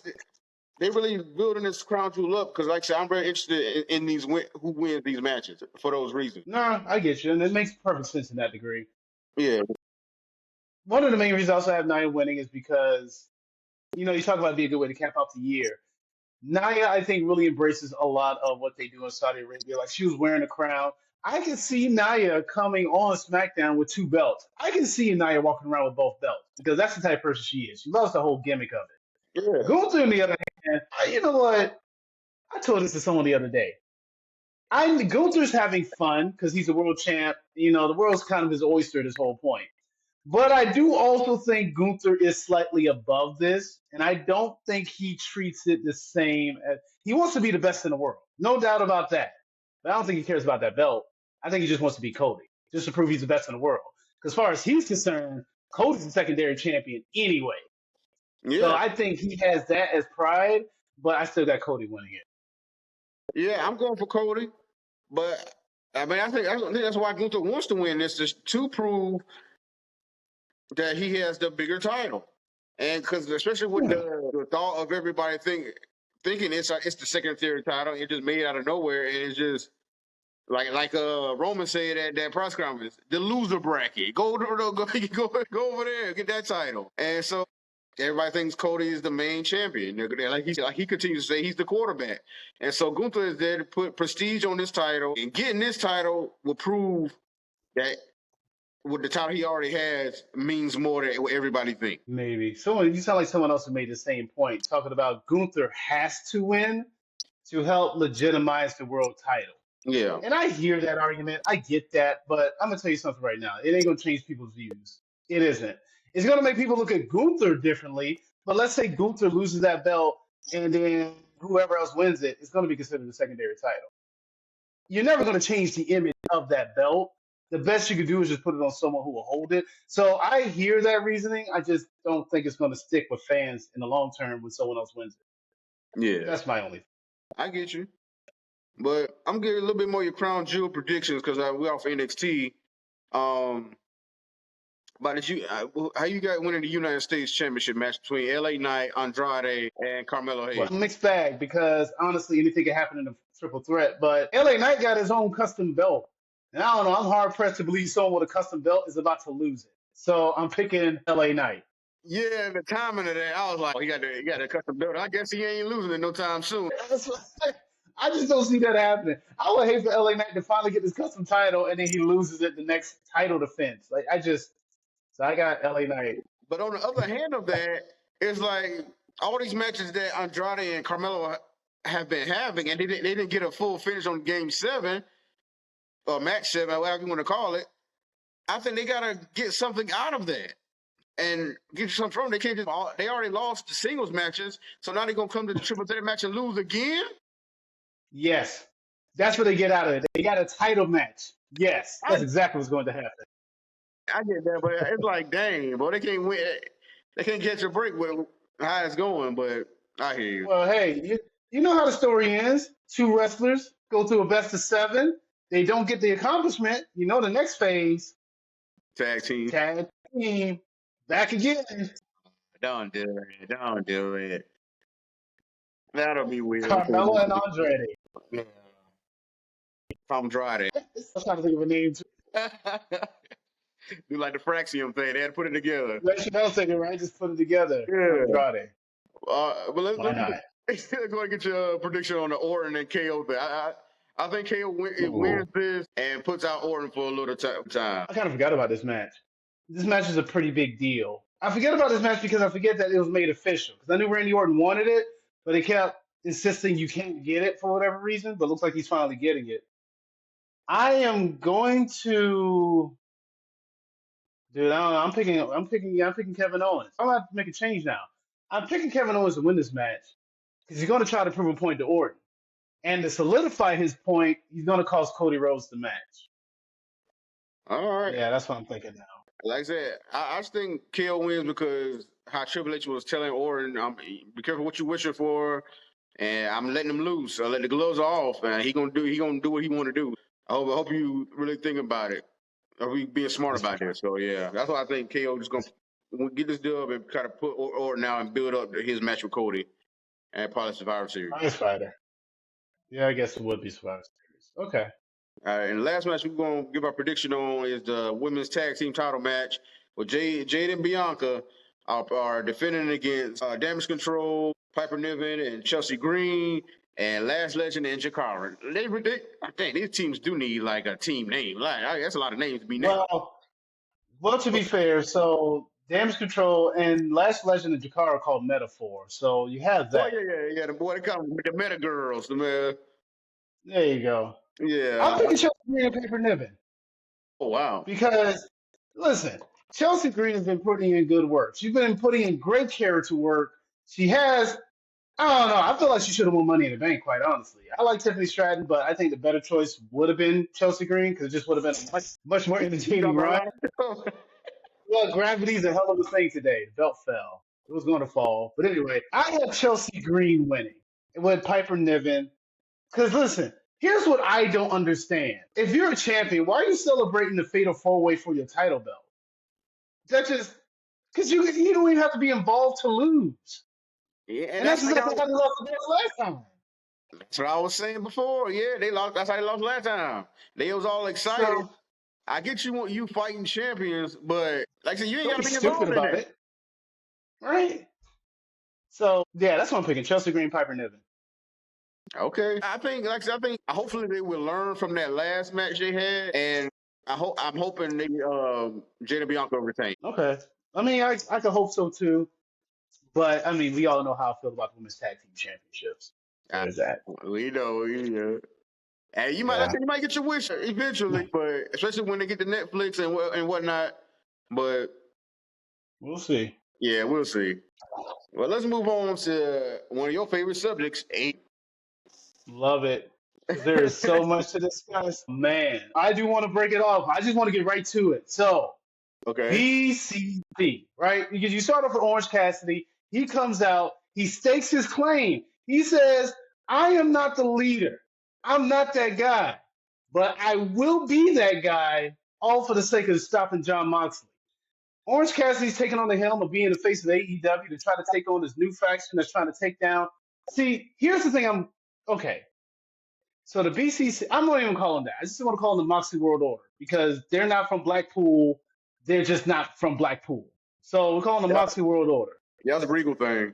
they really building this crown jewel up because, like I said, I'm very interested in these who wins these matches for those reasons. No, I get you, and it makes perfect sense in that degree. Yeah. One of the main reasons I also have Nia winning is because, you talk about being a good way to cap off the year. Nia, I think, really embraces a lot of what they do in Saudi Arabia. Like, she was wearing a crown. I can see Nia coming on SmackDown with 2 belts. I can see Nia walking around with both belts because that's the type of person she is. She loves the whole gimmick of it. Yeah. Gunther, on the other hand, you know what? I told this to someone the other day. Gunther's having fun because he's a world champ. The world's kind of his oyster at this whole point. But I do also think Gunther is slightly above this, and I don't think he treats it the same as he wants to be the best in the world. No doubt about that. But I don't think he cares about that belt. I think he just wants to be Cody, just to prove he's the best in the world. Because as far as he's concerned, Cody's the secondary champion anyway. Yeah. So I think he has that as pride, but I still got Cody winning it. Yeah, I'm going for Cody, but I think that's why Gunther wants to win this, just to prove that he has the bigger title, and because especially with the thought of everybody thinking it's the secondary title, it just made out of nowhere, and it's just like Roman said at that press conference, the loser bracket, go over there, get that title, and so everybody thinks Cody is the main champion. Like he continues to say he's the quarterback, and so Gunther is there to put prestige on this title, and getting this title will prove that with the title he already has means more than what everybody thinks. Maybe. You sound like someone else who made the same point, talking about Gunther has to win to help legitimize the world title. Yeah. And I hear that argument. I get that, but I'm going to tell you something right now. It ain't going to change people's views. It isn't. It's going to make people look at Gunther differently, but let's say Gunther loses that belt and then whoever else wins it, it's going to be considered a secondary title. You're never going to change the image of that belt. The best you could do is just put it on someone who will hold it. So I hear that reasoning. I just don't think it's going to stick with fans in the long term when someone else wins it. Yeah. That's my only thing. I get you. But I'm getting a little bit more your crown jewel predictions because we're off NXT. But how you got winning the United States Championship match between LA Knight, Andrade, and Carmelo Hayes? Well, mixed bag because honestly, anything can happen in a triple threat. But LA Knight got his own custom belt. And I don't know, I'm hard pressed to believe someone with a custom belt is about to lose it. So I'm picking LA Knight. Yeah, the timing of that, I was like, he got a custom belt. I guess he ain't losing it no time soon. I just don't see that happening. I would hate for LA Knight to finally get this custom title and then he loses it the next title defense. So I got LA Knight. But on the other hand of that, it's like all these matches that Andrade and Carmelo have been having, and they didn't get a full finish on Game 7, or Match 7, whatever you want to call it. I think they got to get something out of that and get something from them. They already lost the singles matches, so now they're going to come to the triple threat match and lose again? Yes. That's what they get out of it. They got a title match. Yes. That's exactly what's going to happen. I get that, but it's like, dang, boy, they can't win. They can't catch a break with how it's going, but I hear you. Well, hey, you know how the story ends. Two wrestlers go through a best of 7. They don't get the accomplishment. You know the next phase, Tag team. tag team, back again. Don't do it. Don't do it. That'll be weird. Carmelo and Andrade. Yeah. I'm dry I was trying to think of a name too. Do like the Fraxium thing. They had to put it together. Let Chanel take it, right? Just put it together. Yeah. Andrade. But let's Why not? let's go and get your prediction on the Orton and KO thing. I think KO Ooh. wins this and puts out Orton for a little time. I kind of forgot about this match. This match is a pretty big deal. I forget about this match because I forget that it was made official. Because I knew Randy Orton wanted it, but he kept insisting you can't get it for whatever reason. But it looks like he's finally getting it. I am going to, dude. I don't know. I'm picking Kevin Owens. I'm gonna have to make a change now. I'm picking Kevin Owens to win this match because he's going to try to prove a point to Orton, and to solidify his point, he's going to cause Cody Rhodes the match. All right. Yeah, that's what I'm thinking now. Like I said, I just think KO wins because how Triple H was telling Orton, be careful what you're wishing for, and I'm letting him loose. I let the gloves off, and he gonna do what he want to do. I hope you really think about it. Are we being smart about this? So yeah, that's why I think KO just gonna get this dub and kind of put Orton out and build up his match with Cody and probably Survivor Series. Nice fighter. Yeah, I guess it would be Survivor Series. Okay. All right, and the last match we're going to give our prediction on is the women's tag team title match with Jade and Bianca are defending against Damage Control, Piper Niven, and Chelsea Green, and Last Legend and Jakara. I think these teams do need like a team name. Like that's a lot of names to be named. Well, to be fair, so Damage Control and Last Legend and Jakara are called Metaphor. So you have that. Oh, yeah. The boy, they call them the Meta Girls. There you go. Yeah. I'm thinking Chelsea Green and Piper Niven. Oh, wow. Because, listen, Chelsea Green has been putting in good work. She's been putting in great character work. She has, I don't know, I feel like she should have won Money in the Bank, quite honestly. I like Tiffany Stratton, but I think the better choice would have been Chelsea Green because it just would have been a much more entertaining run. Well, gravity's a hell of a thing today. The belt fell. It was going to fall. But anyway, I have Chelsea Green winning with Piper Niven. Because listen, here's what I don't understand. If you're a champion, why are you celebrating the fatal 4-way for your title belt? That just, because you don't even have to be involved to lose. Yeah, and that's exactly how they lost the belt last time. That's what I was saying before. Yeah, they lost. That's how they lost last time. They was all excited. So, I get you fighting champions, but like I said, you ain't got to be involved about it. Right? So, yeah, that's what I'm picking. Chelsea Green, Piper Niven. Okay. I think hopefully they will learn from that last match they had, and I'm hoping they Jade and Bianca retain. Okay. I mean, I could hope so too. But I mean, we all know how I feel about the women's tag team championships. There's that. We know. And you might get your wish eventually, but especially when they get to Netflix and whatnot. But we'll see. Yeah, we'll see. Well, let's move on to one of your favorite subjects, Love it. There is so much to discuss. Man, I do want to break it off. I just want to get right to it. So, okay. BCC, right? Because you start off with Orange Cassidy. He comes out. He stakes his claim. He says, I am not the leader. I'm not that guy. But I will be that guy, all for the sake of stopping Jon Moxley. Orange Cassidy's taking on the helm of being the face of AEW to try to take on this new faction that's trying to take down. See, here's the thing. Okay. So the BCC, I'm not even calling that. I just want to call them the Moxley World Order because they're not from Blackpool. They're just not from Blackpool. So we're calling them Moxley World Order. Yeah, that's a Regal thing.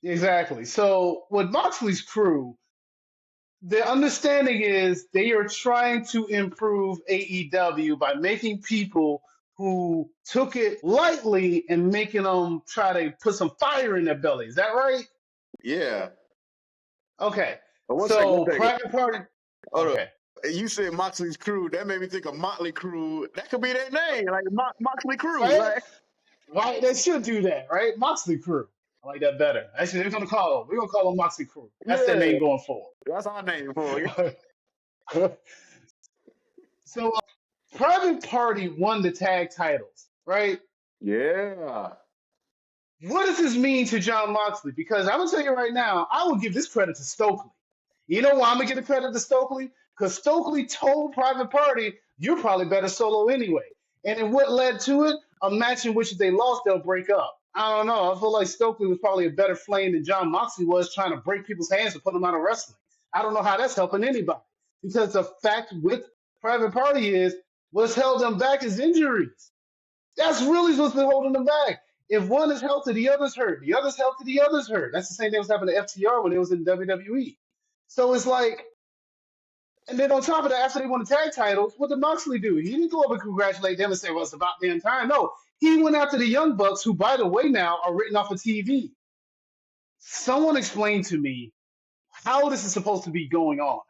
Exactly. So with Moxley's crew, the understanding is they are trying to improve AEW by making people who took it lightly and making them try to put some fire in their belly. Is that right? Yeah. Okay. So Private Party. Okay. You said Moxley's crew. That made me think of Motley Crew. That could be their name, like Moxley Crew. Right? Right? They should do that, right? Moxley Crew. I like that better. Actually, we're gonna call them Moxley Crew. That's their name going forward. That's our name for it. So, Private Party won the tag titles, right? Yeah. what does this mean to John Moxley? Because I'm gonna tell you right now, I would give this credit to Stokely. You know why I'm gonna give the credit to Stokely? Because Stokely told Private Party, "You're probably better solo anyway." And then what led to it? A match in which if they lost, they'll break up. I don't know. I feel like Stokely was probably a better flame than John Moxley was trying to break people's hands and put them out of wrestling. I don't know how that's helping anybody. Because the fact with Private Party is what's held them back is injuries. That's really what's been holding them back. If one is healthy, the other's hurt. The other's healthy, the other's hurt. That's the same thing that was happening to FTR when it was in WWE. So it's like, and then on top of that, after they won the tag titles, what did Moxley do? He didn't go up and congratulate them and say, well, it's about damn time. No, he went after the Young Bucks, who, by the way, now are written off of TV. Someone explain to me how this is supposed to be going on.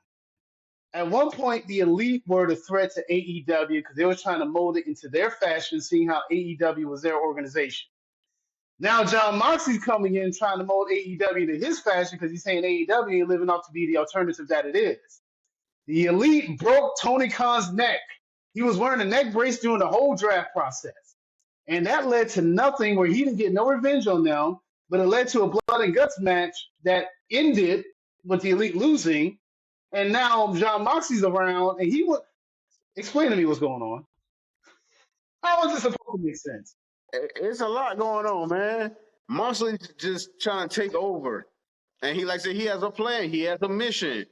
At one point, the Elite were the threat to AEW because they were trying to mold it into their fashion, seeing how AEW was their organization. Now John Moxley's coming in trying to mold AEW to his fashion because he's saying AEW ain't living up to be the alternative that it is. The Elite broke Tony Khan's neck. He was wearing a neck brace during the whole draft process. And that led to nothing where he didn't get no revenge on them, but it led to a blood and guts match that ended with the Elite losing. And now John Moxley's around, and he would explain to me what's going on. How is this supposed to make sense? It's a lot going on, man. Moxley's just trying to take over. And he, like I said, he has a plan. He has a mission.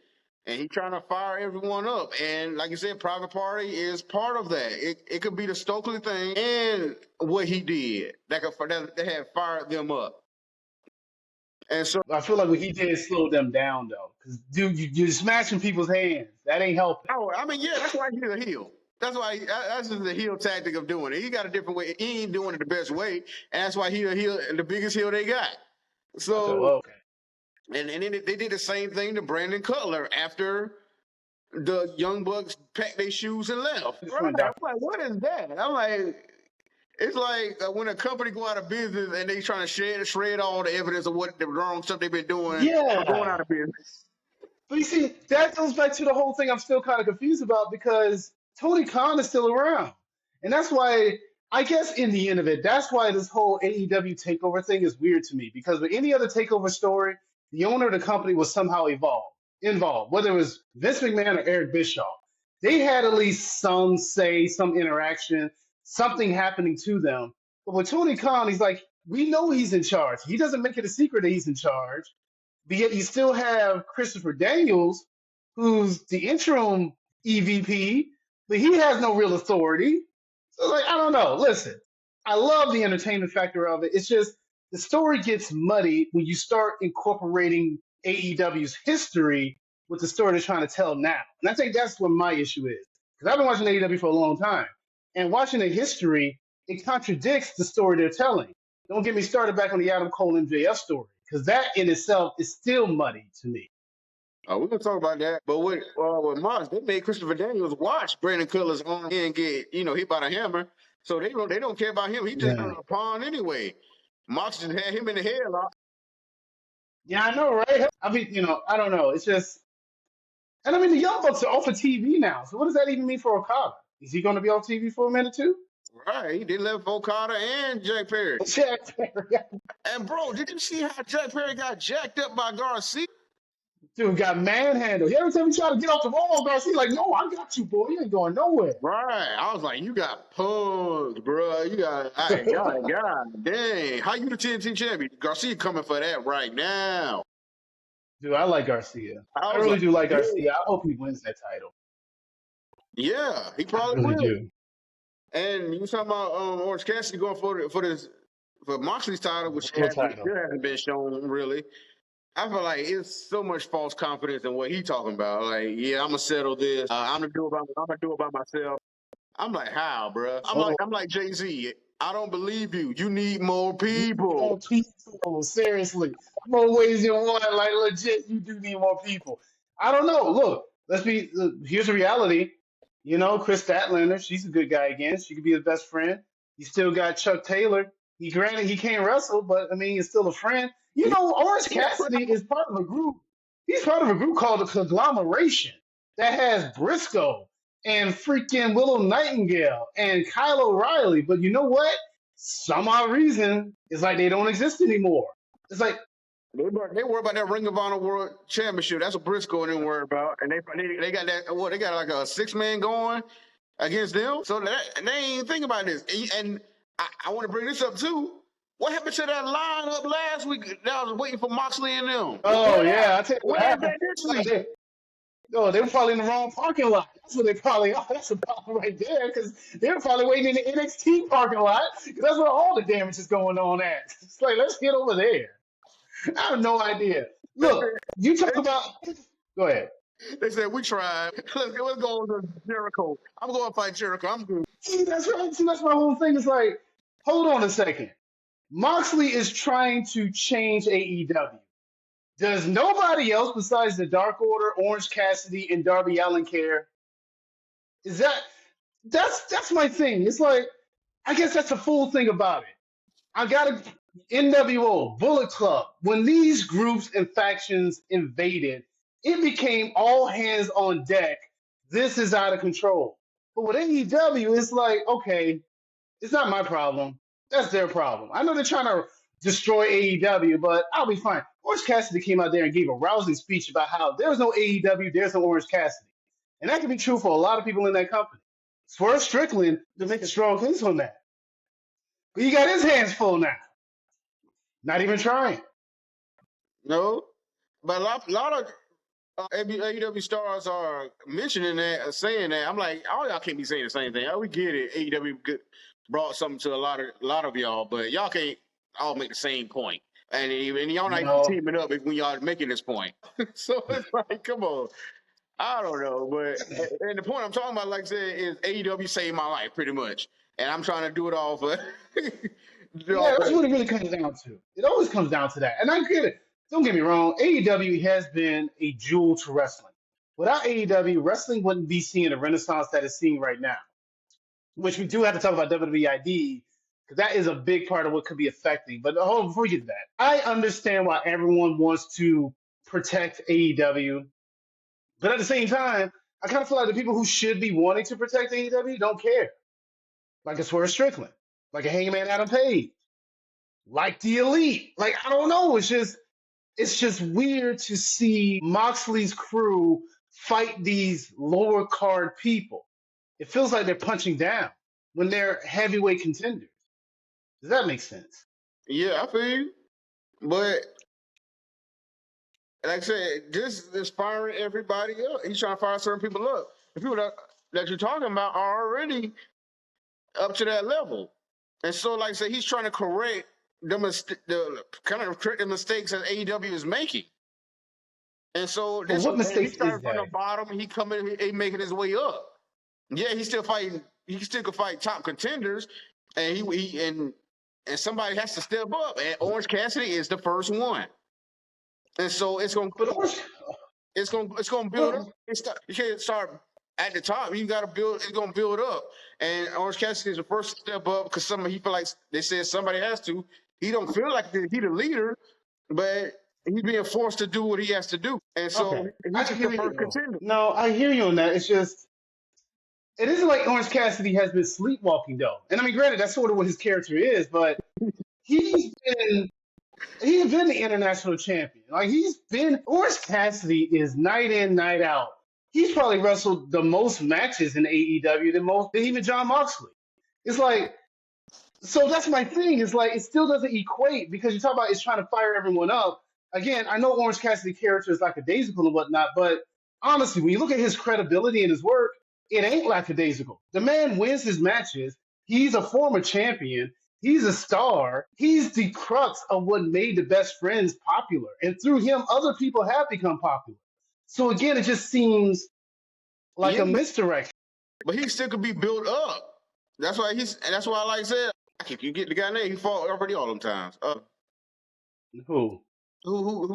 And he's trying to fire everyone up. And like you said, Private Party is part of that. It could be the Stokely thing and what he did that had fired them up. And so I feel like what he did slowed them down, though. Because, dude, you're smashing people's hands. That ain't helping. I mean, yeah, that's why he's a heel. That's why that's just the heel tactic of doing it. He got a different way. He ain't doing it the best way, and that's why he's a heel, the biggest heel they got. So, Okay. and then they did the same thing to Brandon Cutler after the Young Bucks packed their shoes and left. Right? I'm like, what is that? I'm like, it's like when a company go out of business and they trying to shred all the evidence of what the wrong stuff they've been doing. Yeah. Going out of business. But you see, that goes back to the whole thing I'm still kind of confused about because Tony Khan is still around. And that's why, I guess in the end of it, that's why this whole AEW takeover thing is weird to me. Because with any other takeover story, the owner of the company was somehow involved, whether it was Vince McMahon or Eric Bischoff. They had at least some say, some interaction, something happening to them. But with Tony Khan, he's like, we know he's in charge. He doesn't make it a secret that he's in charge. But yet you still have Christopher Daniels, who's the interim EVP, but he has no real authority. So like, I don't know. Listen, I love the entertainment factor of it. It's just the story gets muddy when you start incorporating AEW's history with the story they're trying to tell now. And I think that's what my issue is. Because I've been watching AEW for a long time. And watching the history, it contradicts the story they're telling. Don't get me started back on the Adam Cole MJF story. Because that in itself is still muddy to me. We're gonna talk about that. But with Mox, they made Christopher Daniels watch Brandon Cutler's arm and get hit by the hammer. So they don't care about him. He just a pawn anyway. Mox just had him in the headlock. Yeah, I know, right? I mean, I don't know. It's just, and I mean, the Young Bucks are off of TV now. So what does that even mean for Okada? Is he going to be on TV for a minute too? Right, they left Okada and Jack Perry. Jack Perry. And bro, did you see how Jack Perry got jacked up by Garcia? Dude got manhandled. Every time he tried to get off the wall, Garcia like, no, I got you, boy. You ain't going nowhere. Right. I was like, you got punked, bro. You got, God dang. How you the TNT champion? Garcia coming for that right now. Dude, I like Garcia. I really do like Garcia. I hope he wins that title. Yeah, he probably will. Do. And you talking about Orange Cassidy going for Moxley's title, which hasn't been shown really. I feel like it's so much false confidence in what he's talking about. Like, yeah, I'm gonna settle this. I'm gonna do it by myself. I'm like, how, bro? I'm like Jay-Z. I don't believe you. You need more people. More people, seriously. More ways than one. Like, legit, you do need more people. I don't know. Look, here's the reality. Chris Statlander, she's a good guy again. She could be his best friend. You still got Chuck Taylor. Granted, he can't wrestle, but I mean, he's still a friend. Orange Cassidy is part of a group. He's part of a group called the Conglomeration that has Briscoe and freaking Willow Nightingale and Kyle O'Reilly. But you know what? some odd reason, it's like they don't exist anymore. It's like They worry about that Ring of Honor World Championship. That's what Briscoe didn't worry about. And they got that. What they got like a 6-man going against them. So they ain't think about this. And I want to bring this up too. What happened to that lineup last week that I was waiting for Moxley and them? oh yeah, I tell you what Where's happened. that this Like, week? they were probably in the wrong parking lot. That's what they probably are. That's the problem right there, because they were probably waiting in the NXT parking lot, because that's where all the damage is going on at. It's like, let's get over there. I have no idea. Look, you talk about. Go ahead. They said we tried. Let's go to Jericho. I'm going to fight Jericho. I'm good. See, that's right. See, that's my whole thing. It's like, hold on a second. Moxley is trying to change AEW. Does nobody else besides the Dark Order, Orange Cassidy, and Darby Allin care? Is that's my thing. It's like, I guess that's the full thing about it. I gotta NWO, Bullet Club. When these groups and factions invaded, it became all hands on deck. This is out of control. But with AEW, it's like, okay, it's not my problem. That's their problem. I know they're trying to destroy AEW, but I'll be fine. Orange Cassidy came out there and gave a rousing speech about how there's no AEW, there's no Orange Cassidy. And that can be true for a lot of people in that company. Swerve Strickland to make a strong case on that. But he got his hands full now. Not even trying. No, but a lot of AEW stars are mentioning that, saying that. I'm like, all y'all can't be saying the same thing. Oh, we get it. AEW brought something to a lot of y'all, but y'all can't all make the same point. And y'all not even teaming up when y'all making this point. So it's like, come on. I don't know, but and the point I'm talking about, like I said, is AEW saved my life pretty much, and I'm trying to do it all for. Yeah, that's what it really comes down to. It always comes down to that, and I get it. Don't get me wrong. AEW has been a jewel to wrestling. Without AEW, wrestling wouldn't be seeing the renaissance that it's seeing right now. Which we do have to talk about WWEID, because that is a big part of what could be affecting. But hold on, before we get to that, I understand why everyone wants to protect AEW. But at the same time, I kind of feel like the people who should be wanting to protect AEW don't care. Like a Swerve Strickland, like a Hangman Adam Page, like the Elite. Like, I don't know. It's just weird to see Moxley's crew fight these lower card people. It feels like they're punching down when they're heavyweight contenders. Does that make sense? Yeah, I feel you. But like I said, this is firing everybody up. He's trying to fire certain people up. The people that you're talking about are already up to that level. And so, like I said, he's trying to correct the mistakes that AEW is making. And so, But what mistakes he started is from the that? bottom, and he making his way up. Yeah, he's still fighting. He still can fight top contenders, and and somebody has to step up. And Orange Cassidy is the first one. And so it's gonna build up. You can't start at the top. You got to build. It's gonna build up. And Orange Cassidy is the first step up because he feel like they said somebody has to. He don't feel like he the leader, but he's being forced to do what he has to do. And so he's the first contender. No, I hear you on that. It's just, it isn't like Orange Cassidy has been sleepwalking though. And I mean, granted, that's sort of what his character is, but he's been the international champion. Like, Orange Cassidy is night in, night out. He's probably wrestled the most matches in AEW than even John Moxley. It's like, so that's my thing. It's like, it still doesn't equate, because you talk about it's trying to fire everyone up. Again, I know Orange Cassidy's character is lackadaisical and whatnot, but honestly, when you look at his credibility and his work, it ain't lackadaisical. The man wins his matches. He's a former champion. He's a star. He's the crux of what made the Best Friends popular. And through him, other people have become popular. So again, it just seems like a misdirection. But he still could be built up. That's why like I said, you get the guy name, he fought already all them times. Who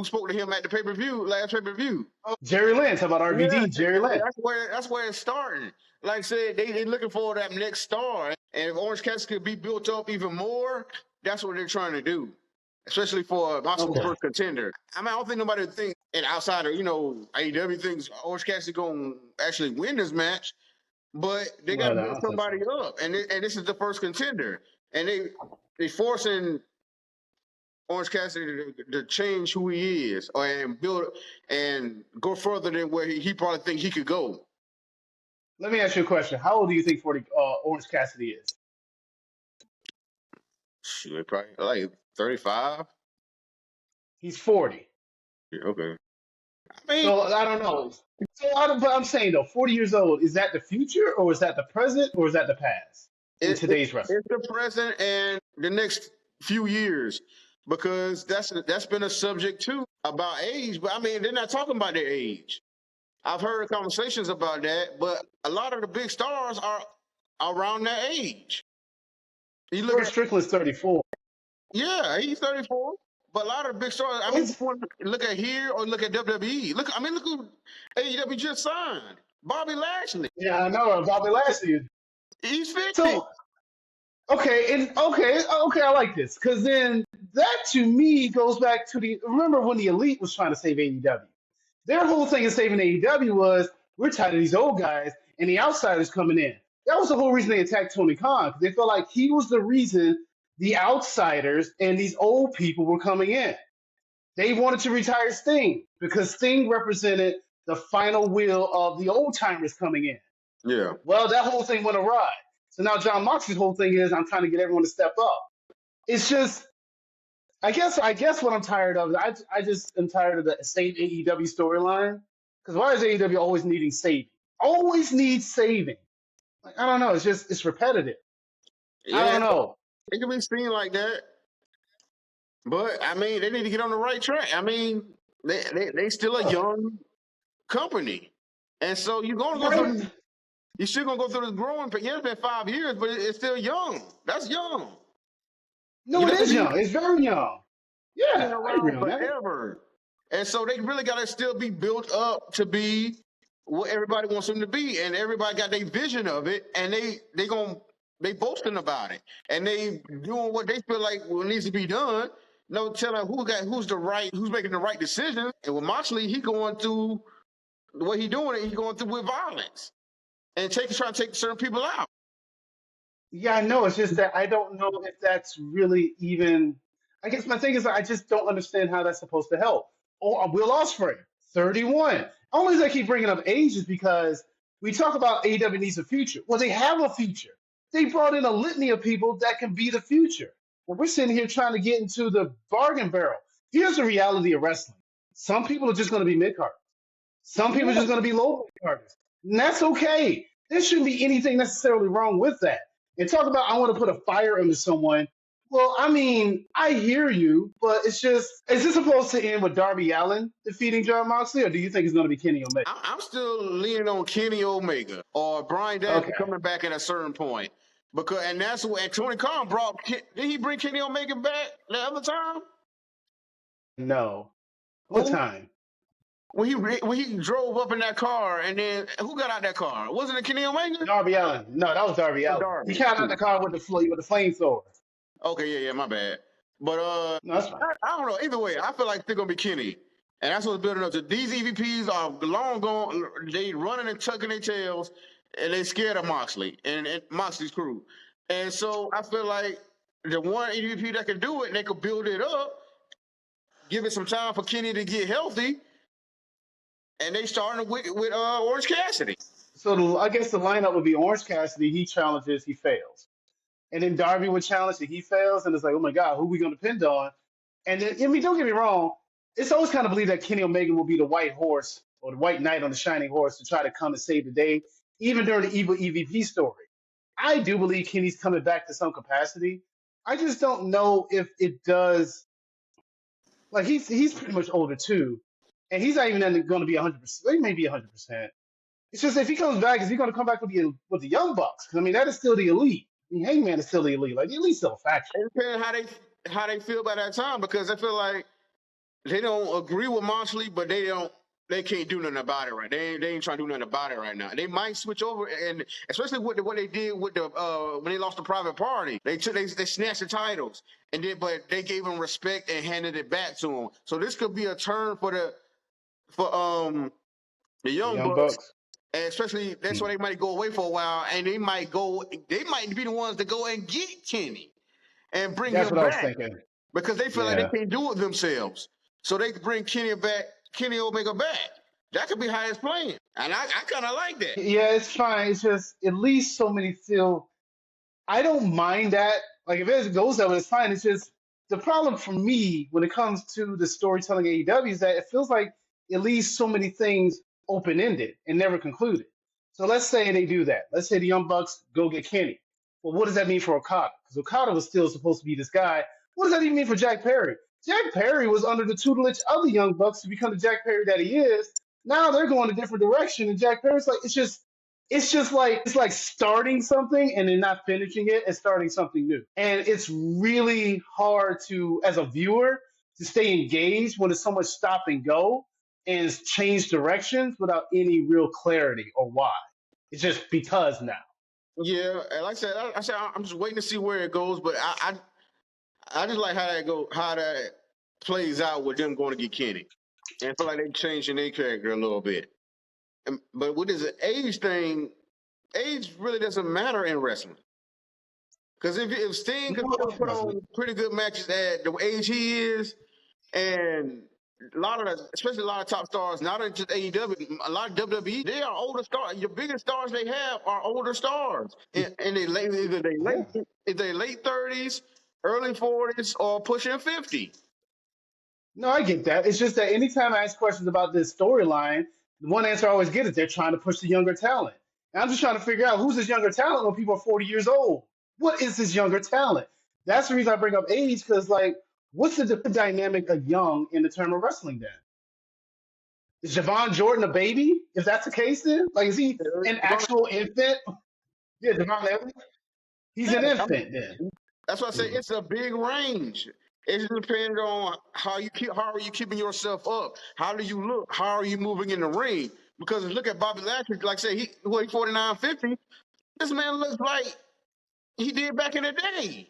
spoke to him at the last pay-per-view? Jerry Lynn. How about RVD? Yeah, Jerry Lynn. That's where it's starting. Like I said, they looking for that next star. And if Orange Cassidy could be built up even more, that's what they're trying to do. Especially for Moxley's first contender. I mean, I don't think nobody thinks, and outside of, AEW thinks Orange Cassidy going to actually win this match, but they got to build somebody up. And this is the first contender. and they forcing Orange Cassidy to change who he is and build and go further than where he probably think he could go. Let me ask you a question. How old do you think Orange Cassidy is? Shoot, probably like 35. He's 40. Okay. I mean, So I don't know. But I'm saying though, 40 years old, is that the future or is that the present or is that the past in today's wrestling? it's the present and the next few years, because that's been a subject too about age. But I mean, they're not talking about their age. I've heard conversations about that, but a lot of the big stars are around that age. You look George at Strickland's 34. yeah, he's 34. But a lot of the big stars, I mean, It's, look at here or look at WWE. Look who AEW just signed. Bobby Lashley. yeah, I know. Bobby Lashley. He's 50. So okay, I like this because then that to me goes back to remember when the Elite was trying to save AEW. Their whole thing in saving AEW was we're tired of these old guys and the outsiders coming in. That was the whole reason they attacked Tony Khan because they felt like he was the reason the outsiders and these old people were coming in. They wanted to retire Sting because Sting represented the final will of the old timers coming in. Yeah. Well, that whole thing went awry. So now John Moxley's whole thing is I'm trying to get everyone to step up. It's just, I guess what I'm tired of. I just am tired of the same AEW storyline. Because why is AEW always needing saving? Always needs saving. Like, I don't know. It's repetitive. Yeah, I don't know. it can be seen like that. But I mean, they need to get on the right track. I mean, they still a young company, and so you're gonna go through. You're still gonna go through this growing. But yeah, it's been 5 years, but it's still young. That's young. No, it is young. It's very young. Yeah, Been I around agree on that. forever, and so they really gotta still be built up to be what everybody wants them to be, and everybody got their vision of it, and they boasting about it, and they doing what they feel like needs to be done. No telling who's making the right decisions. And with Moxley, he going through what he doing. He going through with violence and trying to take certain people out. Yeah, I know. It's just that I don't know if that's really even. I guess my thing is I just don't understand how that's supposed to help. Oh, Will Ospreay, 31. Only reason I keep bringing up age is because we talk about AEW needs a future. Well, they have a future. They brought in a litany of people that can be the future. Well, we're sitting here trying to get into the bargain barrel. Here's the reality of wrestling. Some people are just going to be mid-carders. Some people are just going to be low mid-carders. And that's okay. There shouldn't be anything necessarily wrong with that. And talk about I want to put a fire under someone. Well, I mean, I hear you, but it's just, is this supposed to end with Darby Allin defeating John Moxley, or do you think it's going to be Kenny Omega? I'm still leaning on Kenny Omega or Bryan Danielson coming back at a certain point. And that's what Tony Khan brought. Did he bring Kenny Omega back the other time? No. What time? When he drove up in that car, and then who got out that car? Wasn't it Kenny Omega? Darby Allin. No, that was Darby Allin. He got out the car with the flamethrower. Okay, yeah, my bad. But no, that's fine. I don't know. Either way, I feel like they're gonna be Kenny, and that's what's building up to. These EVPs are long gone. They running and tucking their tails, and they scared of Moxley and Moxley's crew. And so I feel like the one EVP that can do it, and they could build it up, give it some time for Kenny to get healthy, and they starting with Orange Cassidy. So I guess the lineup would be Orange Cassidy. He challenges, he fails. And then Darby would challenge and he fails, and it's like, oh my God, who are we going to depend on? And then, I mean, don't get me wrong, it's always kind of believed that Kenny Omega will be the white horse or the white knight on the shining horse to try to come and save the day, even during the evil EVP story. I do believe Kenny's coming back to some capacity. I just don't know if it does. Like, he's pretty much older too, and he's not even going to be 100%. He may be 100%. It's just if he comes back, is he going to come back with the Young Bucks? Because I mean, that is still the Elite. I mean, Hangman is still the Elite. Like, the Elite's still a faction. It depends how they feel by that time, because I feel like they don't agree with Moxley, but they can't do nothing about it right. They ain't trying to do nothing about it right now. They might switch over, and especially with what they did with the when they lost the Private Party, they snatched the titles, but they gave them respect and handed it back to them. So this could be a turn for the Young Bucks. And especially that's why they might go away for a while, and they might be the ones to go and get Kenny. and bring That's him what I was back thinking. because they feel like Yeah. they can't do it themselves. So they bring Kenny Omega back. That could be how it's playing. And I kind of like that. Yeah, it's fine. It's just at least so many feel. I don't mind that. Like if it goes that way, it's fine. It's just the problem for me when it comes to the storytelling AEW is that it feels like it leaves so many things open ended and never concluded. So let's say they do that. Let's say the Young Bucks go get Kenny. Well, what does that mean for Okada? Because Okada was still supposed to be this guy. What does that even mean for Jack Perry? Jack Perry was under the tutelage of the Young Bucks to become the Jack Perry that he is. Now they're going a different direction, and Jack Perry's like it's like starting something and then not finishing it and starting something new. And it's really hard to, as a viewer, to stay engaged when there's so much stop and go and change directions without any real clarity or why. It's just because now. Yeah, and like I said, I'm just waiting to see where it goes. But I just like how that plays out with them going to get Kenny, and I feel like they changing their character a little bit. But with this age thing, age really doesn't matter in wrestling. Because if Sting could put on pretty good matches at the age he is, and especially a lot of top stars, not just AEW, a lot of WWE, they are older stars. Your biggest stars they have are older stars, and they late 30s, early 40s, or pushing 50. No, I get that. It's just that anytime I ask questions about this storyline, the one answer I always get is they're trying to push the younger talent. And I'm just trying to figure out who's this younger talent when people are 40 years old. What is this younger talent? That's the reason I bring up age, because, like, what's the dynamic of young in the term of wrestling then? Is Javon Jordan a baby? If that's the case, then? Like, is he an actual infant? Yeah, Javon Evans? He's an infant then. That's why I say it's a big range. It just depends on how are you keeping yourself up? How do you look? How are you moving in the ring? Because look at Bobby Lashley, like I said, he's 49, 50. This man looks like he did back in the day.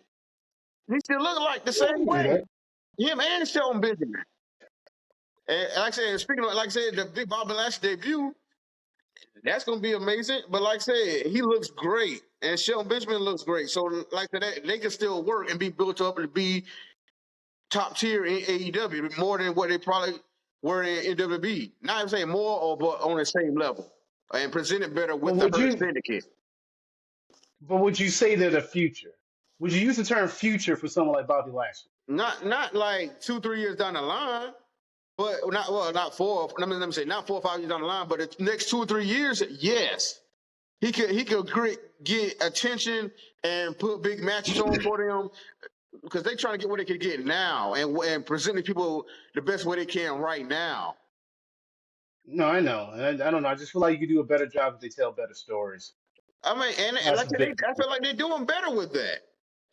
He still look like the same way. Him and Shelton Benjamin. And like I said, speaking of, like I said, the big Bobby Lashley debut, that's gonna be amazing. But like I said, he looks great, and Shelton Benjamin looks great. So like that, they can still work and be built up and be top tier in AEW more than what they probably were in WWE. Not even saying more, but on the same level and presented better with the Syndicate. But would you say they're the future? Would you use the term future for someone like Bobby Lashley? Not like 2-3 years down the line, but not 4. Let me say not 4 or 5 years down the line, but the next 2 or 3 years, yes, he could get attention and put big matches on for them because they're trying to get what they can get now and presenting people the best way they can right now. No, I know. I don't know. I just feel like you could do a better job if they tell better stories. I mean, and like I feel like they're doing better with that.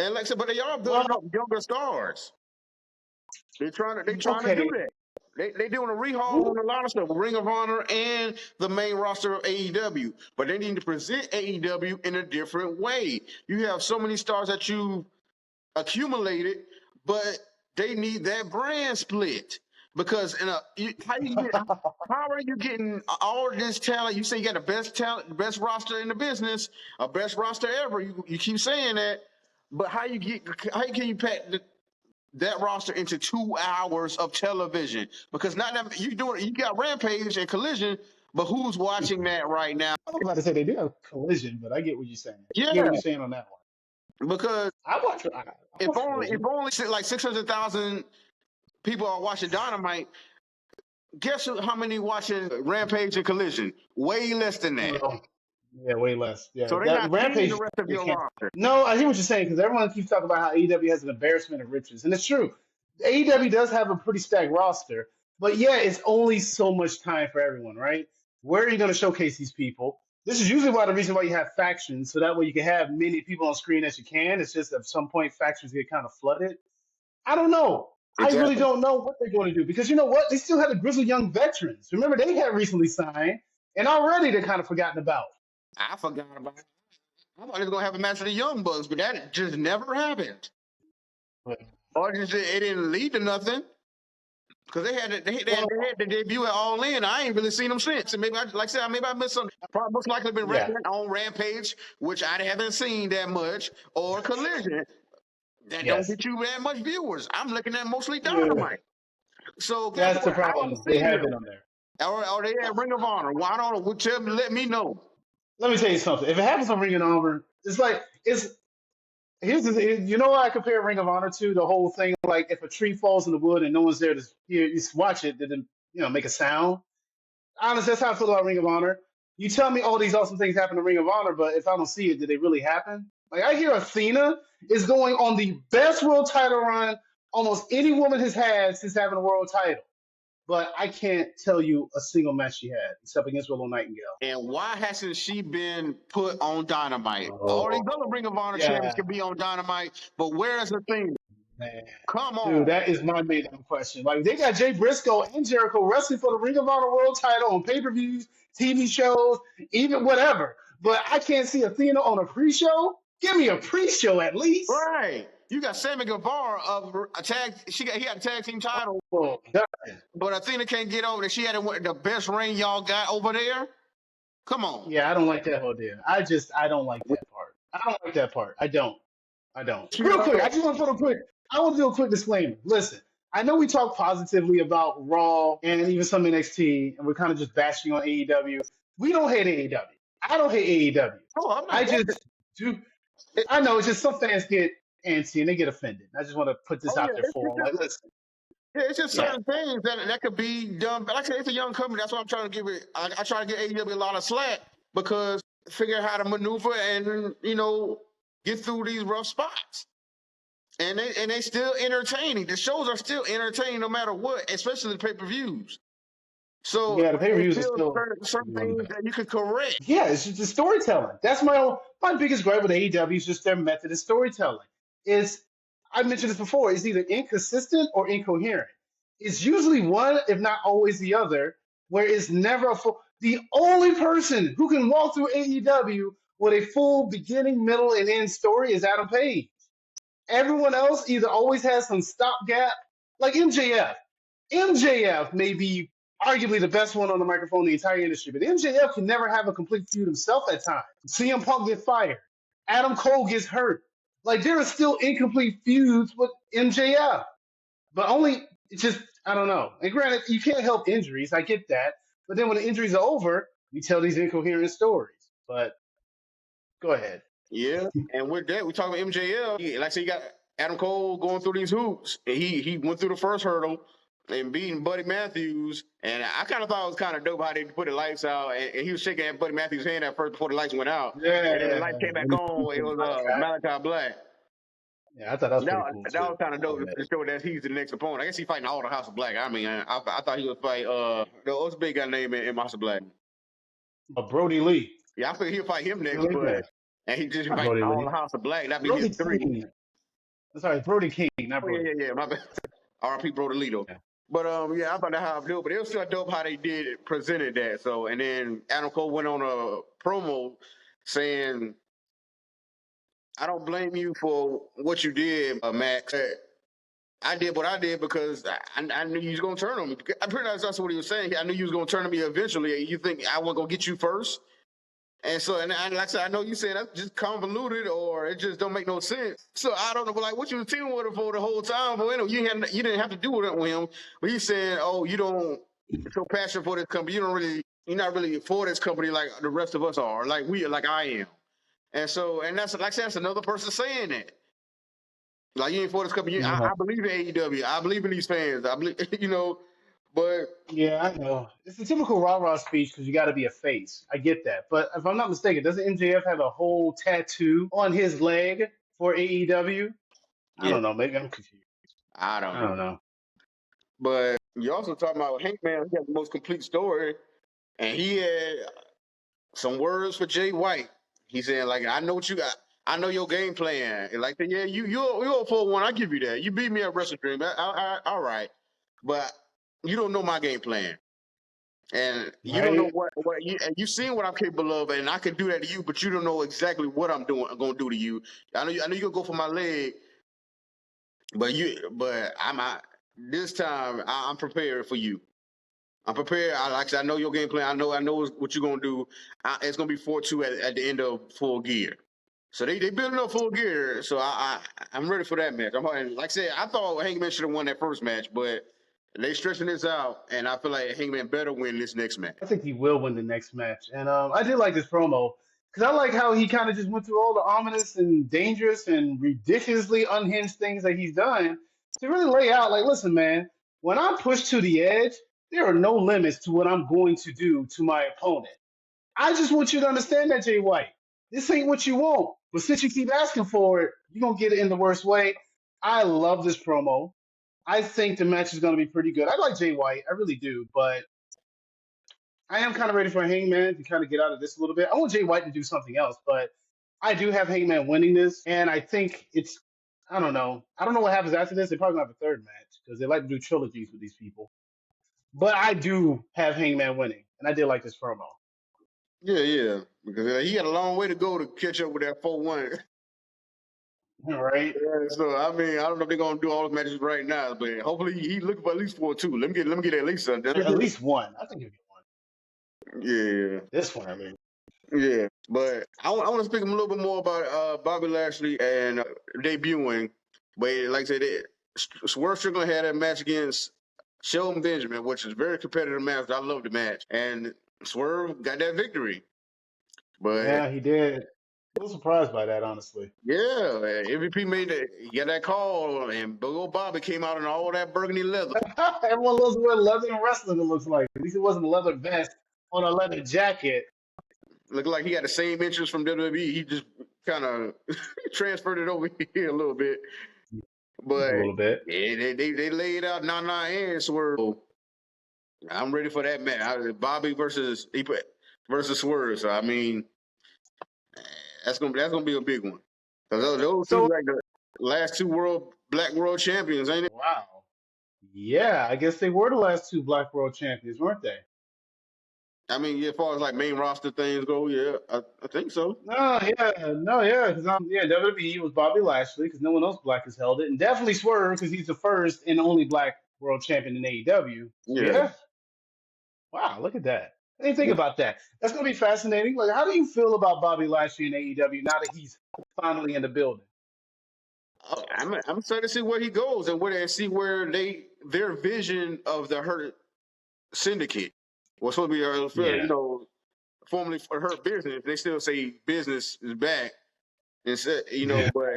And like I said, but they are building up younger stars. They're trying to do that. They're doing a rehaul on a lot of stuff, Ring of Honor and the main roster of AEW. But they need to present AEW in a different way. You have so many stars that you've accumulated, but they need that brand split. Because how are you getting all this talent? You say you got the best talent, the best roster in the business, a best roster ever. You keep saying that, but how can you pack that roster into 2 hours of television? Because not that you got Rampage and Collision, but who's watching that right now? I was about to say they do have Collision, but I get what you're saying. Yeah. I get what you're saying on that one. Because if only like 600,000 people are watching Dynamite, guess how many watching Rampage and Collision? Way less than that. Yeah, way less. Yeah. So they're not Rampage, the rest of your roster. No, I hear what you're saying, because everyone keeps talking about how AEW has an embarrassment of riches, and it's true. AEW does have a pretty stacked roster, but yeah, it's only so much time for everyone, right? Where are you going to showcase these people? This is usually the reason why you have factions, so that way you can have many people on screen as you can. It's just at some point factions get kind of flooded. I don't know. Exactly. I really don't know what they're going to do, because you know what? They still have the grizzled young veterans. Remember, they had recently signed, and already they're kind of forgotten about. I forgot about it. I thought they were going to have a match with the Young Bucks, but that just never happened. Or it didn't lead to nothing. Because they had the debut at All In. I ain't really seen them since. And maybe I missed some. Probably most likely been on Rampage, which I haven't seen that much, or Collision. that don't Yes. get you that much viewers. I'm looking at mostly Yeah. Dynamite. So guess That's the what? I haven't problem. They seen have them. been on there. Or they at Ring of Honor. Well, I don't know. Whichever, let me know. Let me tell you something. If it happens on Ring of Honor, it's like it's here's the, you know what I compare Ring of Honor to the whole thing. Like if a tree falls in the wood and no one's there to hear, you watch it, then make a sound. Honestly, that's how I feel about Ring of Honor. You tell me all these awesome things happen to Ring of Honor, but if I don't see it, did they really happen? Like I hear Athena is going on the best world title run almost any woman has had since having a world title. But I can't tell you a single match she had except against Willow Nightingale. And why hasn't she been put on Dynamite? All these other Oh, Ring of Honor champions yeah, can be on Dynamite, but where's the thing? man. Come Dude, on. that is my main question. Like they got Jay Briscoe and Jericho wrestling for the Ring of Honor World Title on pay-per-views, TV shows, even whatever. But I can't see Athena on a pre-show. Give me a pre-show at least. Right. You got Sammy Guevara of a tag. He got a tag team title, Oh, God. but Athena can't get over that. She had the best ring y'all got over there. Come on. Yeah, I don't like that whole deal. I don't like that part. I don't like that part. I don't. Real quick, I just want to put a quick. I want to do a quick disclaimer. Listen, I know we talk positively about Raw and even some NXT, and we're kind of just bashing on AEW. We don't hate AEW. I don't hate AEW. Oh, I'm I not. just do. I know it's just some fans get antsy and they get offended. I just want to put this Oh out yeah, there for them. Like, listen, yeah, it's just yeah, certain things that could be done. But like I said, it's a young company. That's why I'm trying to give it. I try to get AEW a lot of slack because figure out how to maneuver and get through these rough spots. And they still entertaining. The shows are still entertaining no matter what, especially the pay-per-views. So yeah. The pay per it's views are still still certain one of the things best. that you can correct. Yeah, it's just the storytelling. That's my biggest gripe with AEW is just their method of storytelling. Is I mentioned this before, it's either inconsistent or incoherent. It's usually one, if not always the other, where it's never a full. The only person who can walk through AEW with a full beginning, middle, and end story is Adam Page. Everyone else either always has some stopgap, like MJF. MJF may be arguably the best one on the microphone in the entire industry, but MJF can never have a complete feud himself at times. CM Punk gets fired. Adam Cole gets hurt. Like there are still incomplete feuds with MJF, but only it's just I don't know. And granted, you can't help injuries. I get that, but then when the injuries are over, you tell these incoherent stories. But go ahead. Yeah, and with that, we talk about MJF. Like I said, you got Adam Cole going through these hoops. And he went through the first hurdle and beating Buddy Matthews. And I kind of thought it was kind of dope how they put the lights out. And he was shaking Buddy Matthews' hand at first before the lights went out. Yeah, And then the lights came back on. It was Malachi Black. yeah, I thought that was pretty That, cool that too. was kind of dope to show that he's the next opponent. I guess he's fighting all the House of Black. I mean, I thought he would fight what's the big guy name in House of Black? Brody Lee. Yeah, I figured he'll fight him next, Really? but Yeah. and he just Not fighting Brody all Lee. the House of Black. That'd be Brody his three. King. Sorry, Brody King, not Oh Brody. yeah. My bad. R.I.P. Bro Toledo. Yeah. But yeah, I thought that how I do it, but it was still dope how they presented that. So and then Adam Cole went on a promo saying, "I don't blame you for what you did, Max. I did what I did because I knew you was gonna turn on me. I'm pretty sure that's what he was saying. I knew you was gonna turn on me eventually. You think I wasn't gonna get you first?" And so, and like I said, I know you saying that's just convoluted or it just don't make no sense. So I don't know, but like what you was teaming with him for the whole time. But anyway, you didn't have to do it with him. But he's saying, oh, you don't so passionate for this company. You're not really for this company like the rest of us are, like I am. And so, and that's like I said, that's another person saying that. Like you ain't for this company. Yeah. I believe in AEW. I believe in these fans. I believe, but Yeah, I know. It's a typical rah-rah speech because you got to be a face. I get that. But if I'm not mistaken, doesn't MJF have a whole tattoo on his leg for AEW? I yeah, don't know. Maybe I'm confused. I I don't don't know. know. But you also talking about Hank Man. He has the most complete story. And he had some words for Jay White. He said, like, I know what you got. I know your game plan. And like, yeah, you're 4-1. I give you that. You beat me at Wrestle Dream. All right. But you don't know my game plan. And you don't know Right? what you and you seen what I'm capable of, and I can do that to you, but you don't know exactly what I'm gonna do to you. I know you're gonna go for my leg, but I'm not this time I'm prepared for you. I'm prepared. Like I said, I know your game plan. I know what you're gonna do. It's gonna be 4-2 at the end of Full Gear. So they building up full gear. So I'm ready for that match. Like I said, I thought Hangman should have won that first match, but they stretching this out, and I feel like Hangman better win this next match. I think he will win the next match. And I did like this promo because I like how he kind of just went through all the ominous and dangerous and ridiculously unhinged things that he's done to really lay out, like, listen, man, when I'm pushed to the edge, there are no limits to what I'm going to do to my opponent. I just want you to understand that, Jay White. This ain't what you want. But since you keep asking for it, you're going to get it in the worst way. I love this promo. I think the match is going to be pretty good. I like Jay White. I really do. But I am kind of ready for Hangman to kind of get out of this a little bit. I want Jay White to do something else. But I do have Hangman winning this. And I think it's, I don't know. I don't know what happens after this. They probably going to have a third match because they like to do trilogies with these people. But I do have Hangman winning. And I did like this promo. Yeah, because he got a long way to go to catch up with that 4-1. All right. Yeah, so I mean, I don't know if they're gonna do all the matches right now, but hopefully he's looking for at least 4-2. Let me get at least something. At least one. I think he'll get one. Yeah. This one, I mean. Yeah, but I want to speak a little bit more about Bobby Lashley and debuting. But like I said, Swerve Strickland had a match against Shelton Benjamin, which is a very competitive match. I love the match, and Swerve got that victory. But yeah, he did. A little surprised by that, honestly. Yeah, MVP made it. He got that call, and big old Bobby came out in all that burgundy leather. Everyone loves to wear leather in wrestling, it looks like. At least it wasn't a leather vest on a leather jacket. Looked like he had the same interest from WWE. He just kind of transferred it over here a little bit. But a little bit. Yeah, they laid out Nana and Swerve. I'm ready for that match. Bobby versus Swerve. So I mean, that's gonna be a big one. Those two like the last two Black World Champions, ain't it? Wow. Yeah, I guess they were the last two Black World Champions, weren't they? I mean, as far as like main roster things go, yeah, I think so. No, yeah, because WWE was Bobby Lashley because no one else black has held it, and definitely Swerve because he's the first and only Black World Champion in AEW. Yeah. Wow, look at that. I didn't think about that. That's going to be fascinating. Like, how do you feel about Bobby Lashley in AEW now that he's finally in the building? I'm excited to see where he goes and see where their vision of the Hurt Syndicate was supposed to be, formerly for Hurt Business. They still say business is back, and but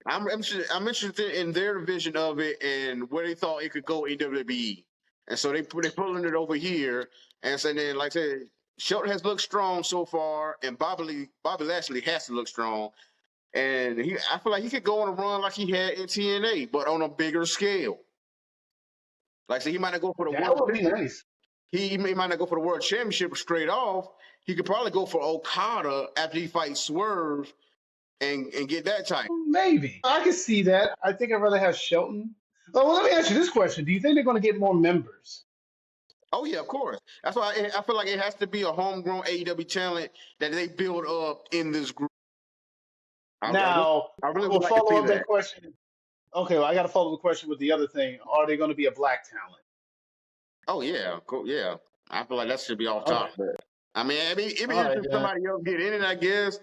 I'm interested in their vision of it and where they thought it could go in WWE. And so they're pulling it over here, and so then, like I said, Shelton has looked strong so far, and Bobby Lashley has to look strong. And I feel like he could go on a run like he had in TNA, but on a bigger scale. Like I said, he might not go for the That would be nice. He might not go for the World Championship straight off. He could probably go for Okada after he fights Swerve and get that title. Maybe. I can see that. I think I'd rather have Shelton. Oh, well, let me ask you this question. Do you think they're going to get more members? Oh, yeah, of course. That's why I feel like it has to be a homegrown AEW talent that they build up in this group. Now, I really will follow up that question. Okay, well, I got to follow the question with the other thing. Are they going to be a black talent? Oh, yeah. Cool. Yeah. I feel like that should be off top. Okay. I mean, if somebody else get in it, I guess,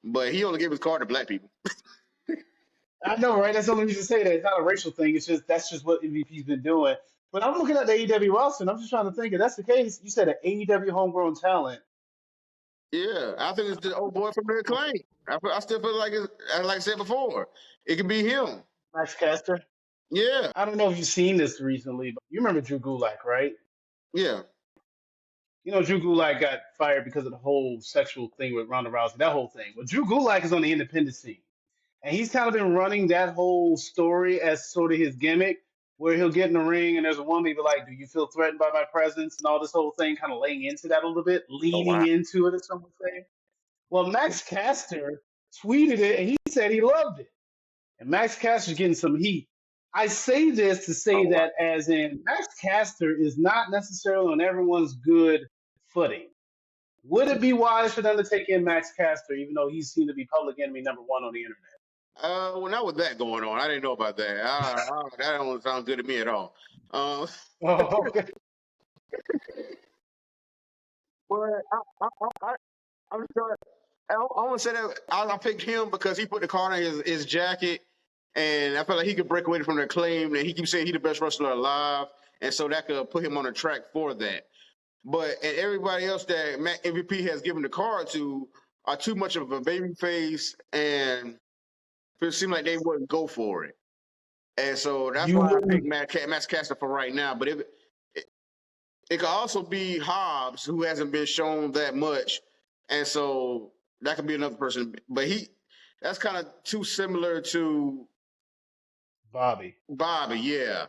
but he only gave his card to black people. I know, right? That's the only reason to say that. It's not a racial thing. That's just what MVP's been doing. But I'm looking at the AEW roster, and I'm just trying to think if that's the case. You said an AEW homegrown talent. Yeah, I think it's the old boy from the Acclaim. I still feel like like I said before, it could be him. Max Caster? Yeah. I don't know if you've seen this recently, but you remember Drew Gulak, right? Yeah. Drew Gulak got fired because of the whole sexual thing with Ronda Rousey, that whole thing. But Drew Gulak is on the independent scene. And he's kind of been running that whole story as sort of his gimmick, where he'll get in the ring and there's a woman be like, do you feel threatened by my presence? And all this whole thing, kind of laying into that a little bit, leaning into it, as some would say. Well, Max Caster tweeted it and he said he loved it. And Max Caster's getting some heat. I say this to say that as in Max Caster is not necessarily on everyone's good footing. Would it be wise for them to take in Max Caster, even though he seemed to be public enemy number one on the internet? Well, not with that going on. I didn't know about that. That don't sound good to me at all. Okay. But I'm sorry. I want to say that I picked him because he put the card on his jacket, and I felt like he could break away from the claim. And he keeps saying he's the best wrestler alive, and so that could put him on a track for that. But and everybody else that MVP has given the card to are too much of a baby face, and it seemed like they wouldn't go for it. And so that's You why I wouldn't. picked Matt Caster for right now. But it could also be Hobbs, who hasn't been shown that much, and so that could be another person. But that's kind of too similar to Bobby. Yeah.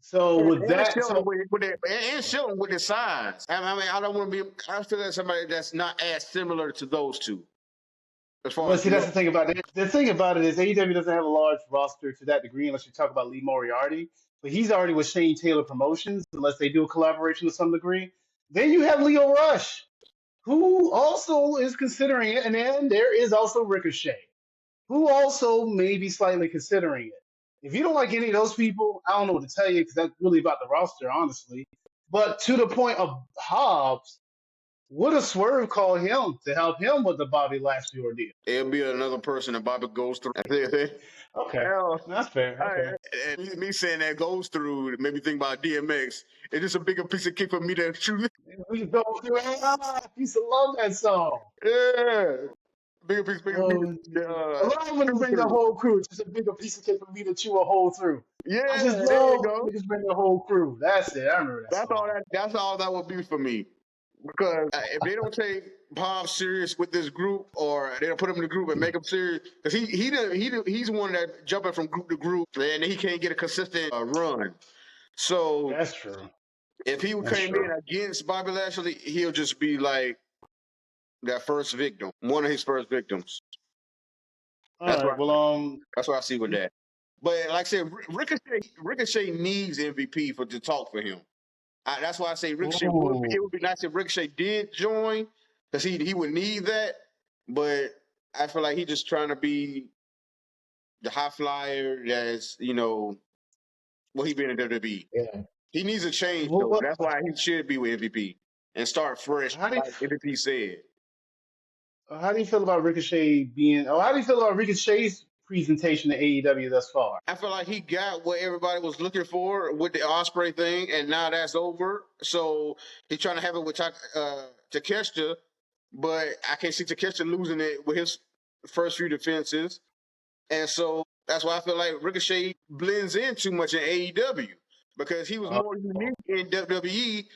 So with And that, Shelton so and Shelton with his size. I mean, I don't want to be. I feel like somebody that's not as similar to those two. As far well, as see, that's the thing about it. The thing about it is AEW doesn't have a large roster to that degree unless you talk about Lee Moriarty. But he's already with Shane Taylor Promotions, unless they do a collaboration to some degree. Then you have Leo Rush, who also is considering it, and then there is also Ricochet, who also may be slightly considering it. If you don't like any of those people, I don't know what to tell you because that's really about the roster, honestly. But to the point of Hobbs, would a Swerve call him to help him with the Bobby Lashley ordeal? it'll be another person that Bobby goes through. Okay, Hell, that's fair. Okay. and me saying that goes through it made me think about DMX. It's just a bigger piece of cake for me to choose. We just go through it. I used to love that song. Yeah, bigger piece for me Oh, to I love when they chew bring the through. whole crew. It's just a bigger piece of cake for me to chew a hole through. Yeah, I just there you love go. when niggas bring the whole crew. That's it. I remember that song. That's all that would be for me. Because if they don't take Bob serious with this group, or they don't put him in the group and make him serious, because he's one that jumping from group to group, and he can't get a consistent run. So That's true. if he That's came true. in against Bobby Lashley, he'll just be like that first victim, one of his first victims. All That's right. what Well, that's what I see with that. But like I said, Ricochet needs MVP to talk for him. That's why I say Ricochet would be. It would be nice if Ricochet did join, because he would need that. But I feel like he's just trying to be the high flyer. That's he been in WWE. yeah. He needs a change Well, though. That's why he should be with MVP and start fresh, how do you, like MVP said. how do you feel about Ricochet being? Oh, how do you feel about Ricochet's presentation to AEW thus far? I feel like he got what everybody was looking for with the Osprey thing, and now that's over. So he's trying to have it with Takeshita, but I can't see Takeshita losing it with his first few defenses. And so that's why I feel like Ricochet blends in too much in AEW, because he was more unique in WWE.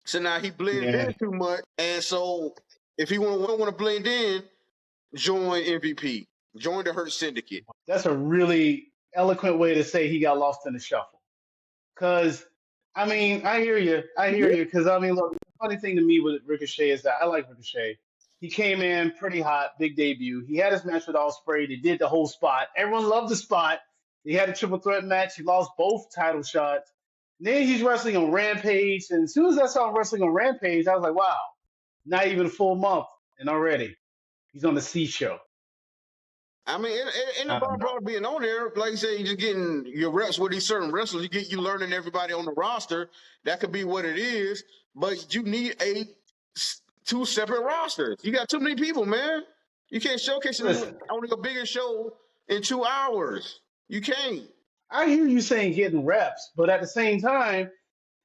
So now he blends Yeah. in too much. And so if he want to blend in, join MVP, join the Hurt Syndicate. That's a really eloquent way to say he got lost in the shuffle. Because, I mean, I hear you. Because, I mean, look, the funny thing to me with Ricochet is that I like Ricochet. He came in pretty hot, big debut. He had his match with Ospreay. They did the whole spot. Everyone loved the spot. He had a triple threat match. He lost both title shots. Then he's wrestling on Rampage. And as soon as I saw him wrestling on Rampage, I was like, wow, not even a full month. And already he's on the C show. I mean, ain't I no don't know. problem being on there. Like you said, you just getting your reps with these certain wrestlers. You learning everybody on the roster. That could be what it is. But you need two separate rosters. You got too many people, man. You can't showcase Listen, only a bigger show in 2 hours. You can't. I hear you saying getting reps, but at the same time,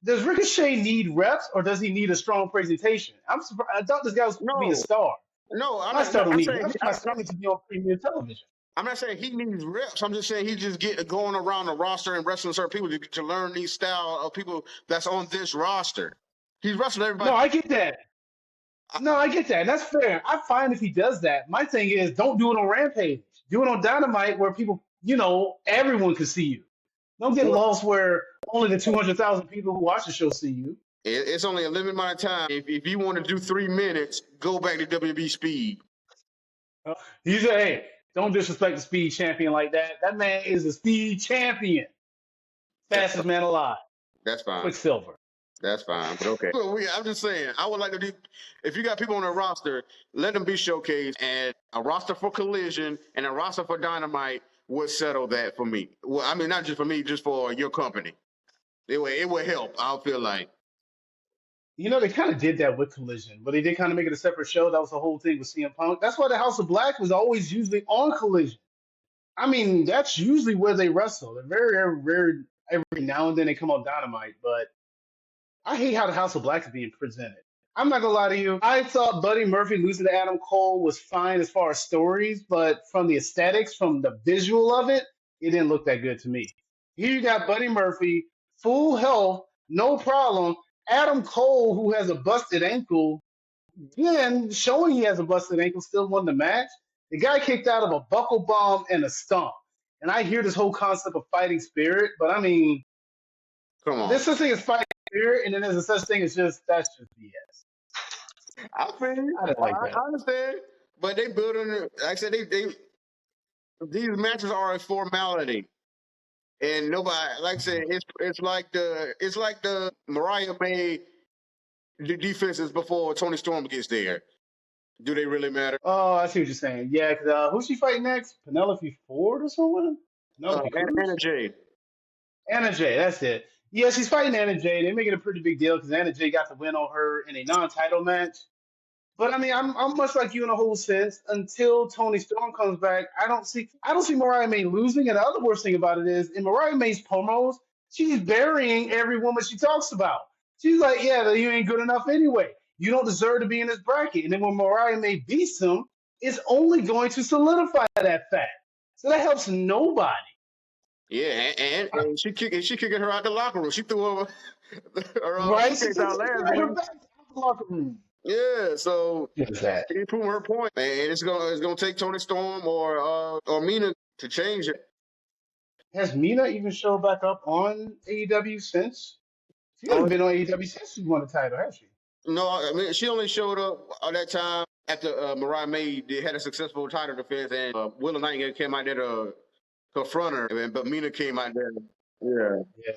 does Ricochet need reps or does he need a strong presentation? I'm surprised. I thought this guy was supposed to be a star. No, My star don't I'm need saying reps. My star needs to be on premium television. I'm not saying he needs reps. I'm just saying he just going around the roster and wrestling certain people to learn these style of people that's on this roster. He's wrestling everybody. No, I get that. No, I get that. And that's fair. I'm fine if he does that. My thing is, don't do it on Rampage. Do it on Dynamite where people, everyone can see you. Don't get lost where only the 200,000 people who watch the show see you. It's only a limited amount of time. If you want to do 3 minutes, go back to WB Speed. He said, hey, don't disrespect the Speed champion like that. That man is a Speed champion. Fastest man alive. That's fine. Quicksilver. That's fine, but okay. I'm just saying, I would like to do, if you got people on a roster, let them be showcased, and a roster for Collision and a roster for Dynamite would settle that for me. Well, I mean, not just for me, just for your company. It would help, I feel like. You know, they kind of did that with Collision, but they did kind of make it a separate show. That was the whole thing with CM Punk. That's why the House of Black was always usually on Collision. I mean, that's usually where they wrestle. They're very, very rare. Every now and then they come on Dynamite, but I hate how the House of Black is being presented. I'm not gonna lie to you. I thought Buddy Murphy losing to Adam Cole was fine as far as stories, but from the aesthetics, from the visual of it, it didn't look that good to me. Here you got Buddy Murphy, full health, no problem. Adam Cole, who has a busted ankle, again, showing he has a busted ankle, still won the match. The guy kicked out of a buckle bomb and a stomp. And I hear this whole concept of fighting spirit, but I mean, Come on. there's such thing as fighting spirit, and then there's a such thing as that's just BS. I feel you. I didn't like that. I understand. But they building, like I said, these matches are a formality. And nobody, like I said, it's like the Mariah May defenses before Tony Storm gets there. Do they really matter? Oh, I see what you're saying. Yeah, because who's she fighting next? Penelope Ford or someone? Penelope Cruz? Anna Jay. Anna Jay, that's it. Yeah, she's fighting Anna Jay. They're making a pretty big deal because Anna Jay got the win on her in a non-title match. But I mean, I'm much like you in a whole sense. Until Tony Storm comes back, I don't see Mariah May losing. And the other worst thing about it is, in Mariah May's promos, she's burying every woman she talks about. She's like, yeah, you ain't good enough anyway. You don't deserve to be in this bracket. And then when Mariah May beats him, it's only going to solidify that fact. So that helps nobody. Yeah, and she kicking her out the locker room. She threw her Right? She kicked out last her week. back to the locker room. Yeah, so Just that. she proving her point. And it's gonna take Tony Storm or Mina to change it. Has Mina even showed back up on AEW since? She hasn't been on AEW since she won the title, has she? No, I mean she only showed up at that time after Mariah May had a successful title defense, and Willow Nightingale came out there to confront her, but Mina came out there. Yeah, Yeah.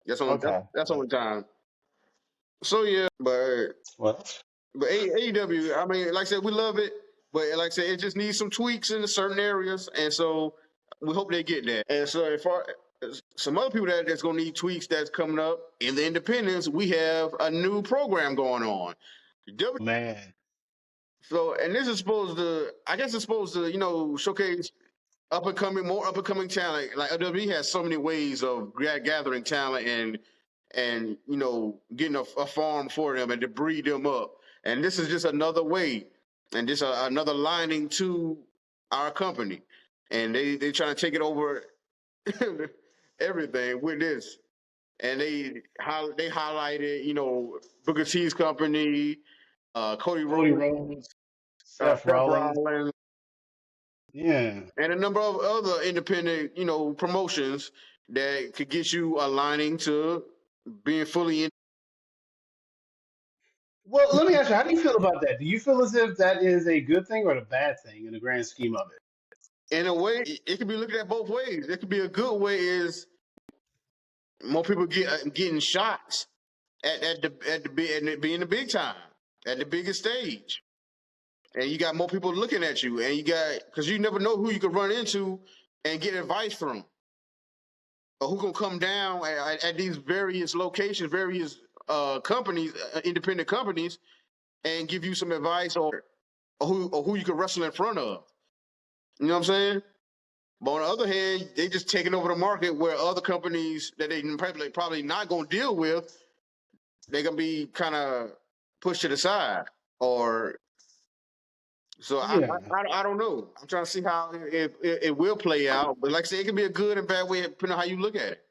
that's only Okay. that's only time. So yeah, but What? AEW, I mean, like I said, we love it, but like I said, it just needs some tweaks in certain areas, and so we hope they get that. And so, as far as some other people that's going to need tweaks that's coming up in the independents, we have a new program going on. Man. So, and this is supposed to, I guess it's supposed to, showcase more up and coming talent. Like WWE has so many ways of gathering talent and getting a farm for them and to breed them up. And this is just another way, and just another lining to our company. And they trying to take it over everything with this. And they highlighted, Booker T's company, Cody Rhodes, Seth Rollins. Yeah. and a number of other independent, promotions that could get you aligning to being fully in. Well, let me ask you, how do you feel about that? Do you feel as if that is a good thing or a bad thing in the grand scheme of it? In a way, it can be looked at both ways. It could be a good way is more people getting shots at being the big time, at the biggest stage, and you got more people looking at you, and because you never know who you could run into and get advice from, or who gonna come down at these various locations, various companies, independent companies, and give you some advice or who you could wrestle in front of. You know what I'm saying? But on the other hand, they just taking over the market where other companies that they probably not going to deal with, they're going to be kind of pushed to the side. I don't know. I'm trying to see how it will play out. But like I said, it can be a good and bad way depending on how you look at it.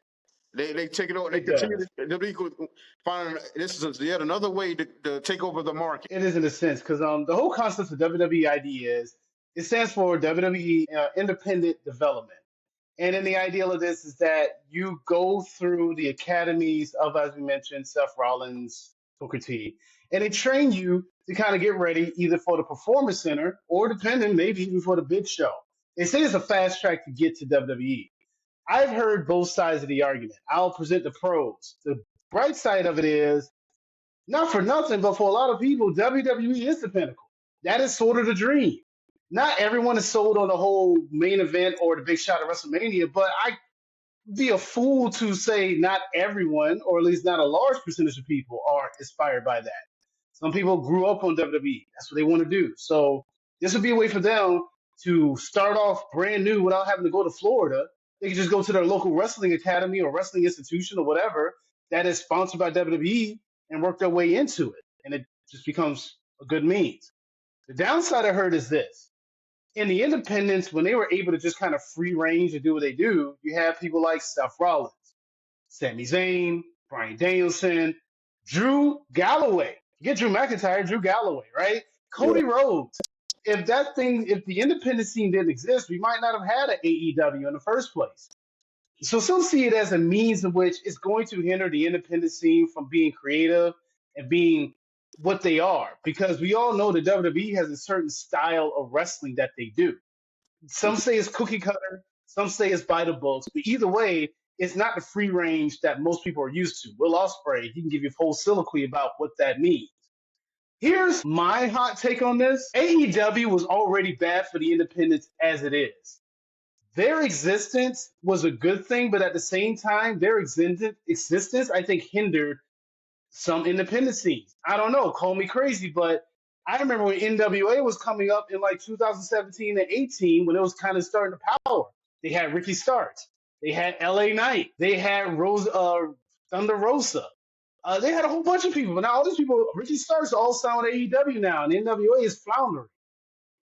They take it over. They continue to find this is yet another way to take over the market. It is in a sense, because the whole concept of WWE ID it stands for WWE Independent Development. And then the ideal of this is that you go through the academies of, as we mentioned, Seth Rollins, Booker T, and they train you to kind of get ready either for the Performance Center or, depending, maybe even for the big show. They say it's a fast track to get to WWE. I've heard both sides of the argument. I'll present the pros. The bright side of it is, not for nothing, but for a lot of people, WWE is the pinnacle. That is sort of the dream. Not everyone is sold on the whole main event or the big shot of WrestleMania, but be a fool to say not everyone, or at least not a large percentage of people, are inspired by that. Some people grew up on WWE. That's what they want to do. So this would be a way for them to start off brand new without having to go to Florida. They can just go to their local wrestling academy or wrestling institution or whatever that is sponsored by WWE and work their way into it. And it just becomes a good means. The downside I heard is this. In the independents, when they were able to just kind of free range and do what they do, you have people like Seth Rollins, Sami Zayn, Bryan Danielson, Drew Galloway. Get Drew McIntyre, Drew Galloway, right? Cody Rhodes. If the independent scene didn't exist, we might not have had an AEW in the first place. So some see it as a means in which it's going to hinder the independent scene from being creative and being what they are. Because we all know that WWE has a certain style of wrestling that they do. Some say it's cookie cutter, some say it's by the books, but either way, it's not the free range that most people are used to. Will Ospreay, he can give you a whole soliloquy about what that means. Here's my hot take on this. AEW was already bad for the independents as it is. Their existence was a good thing, but at the same time, their existence, I think, hindered some independent scenes. I don't know, call me crazy, but I remember when NWA was coming up in like 2017 and 18 when it was kind of starting to power. They had Ricky Starks. They had LA Knight. They had Thunder Rosa. They had a whole bunch of people, but now all these people, Ricky Starks, are all signed with AEW now, and NWA is floundering.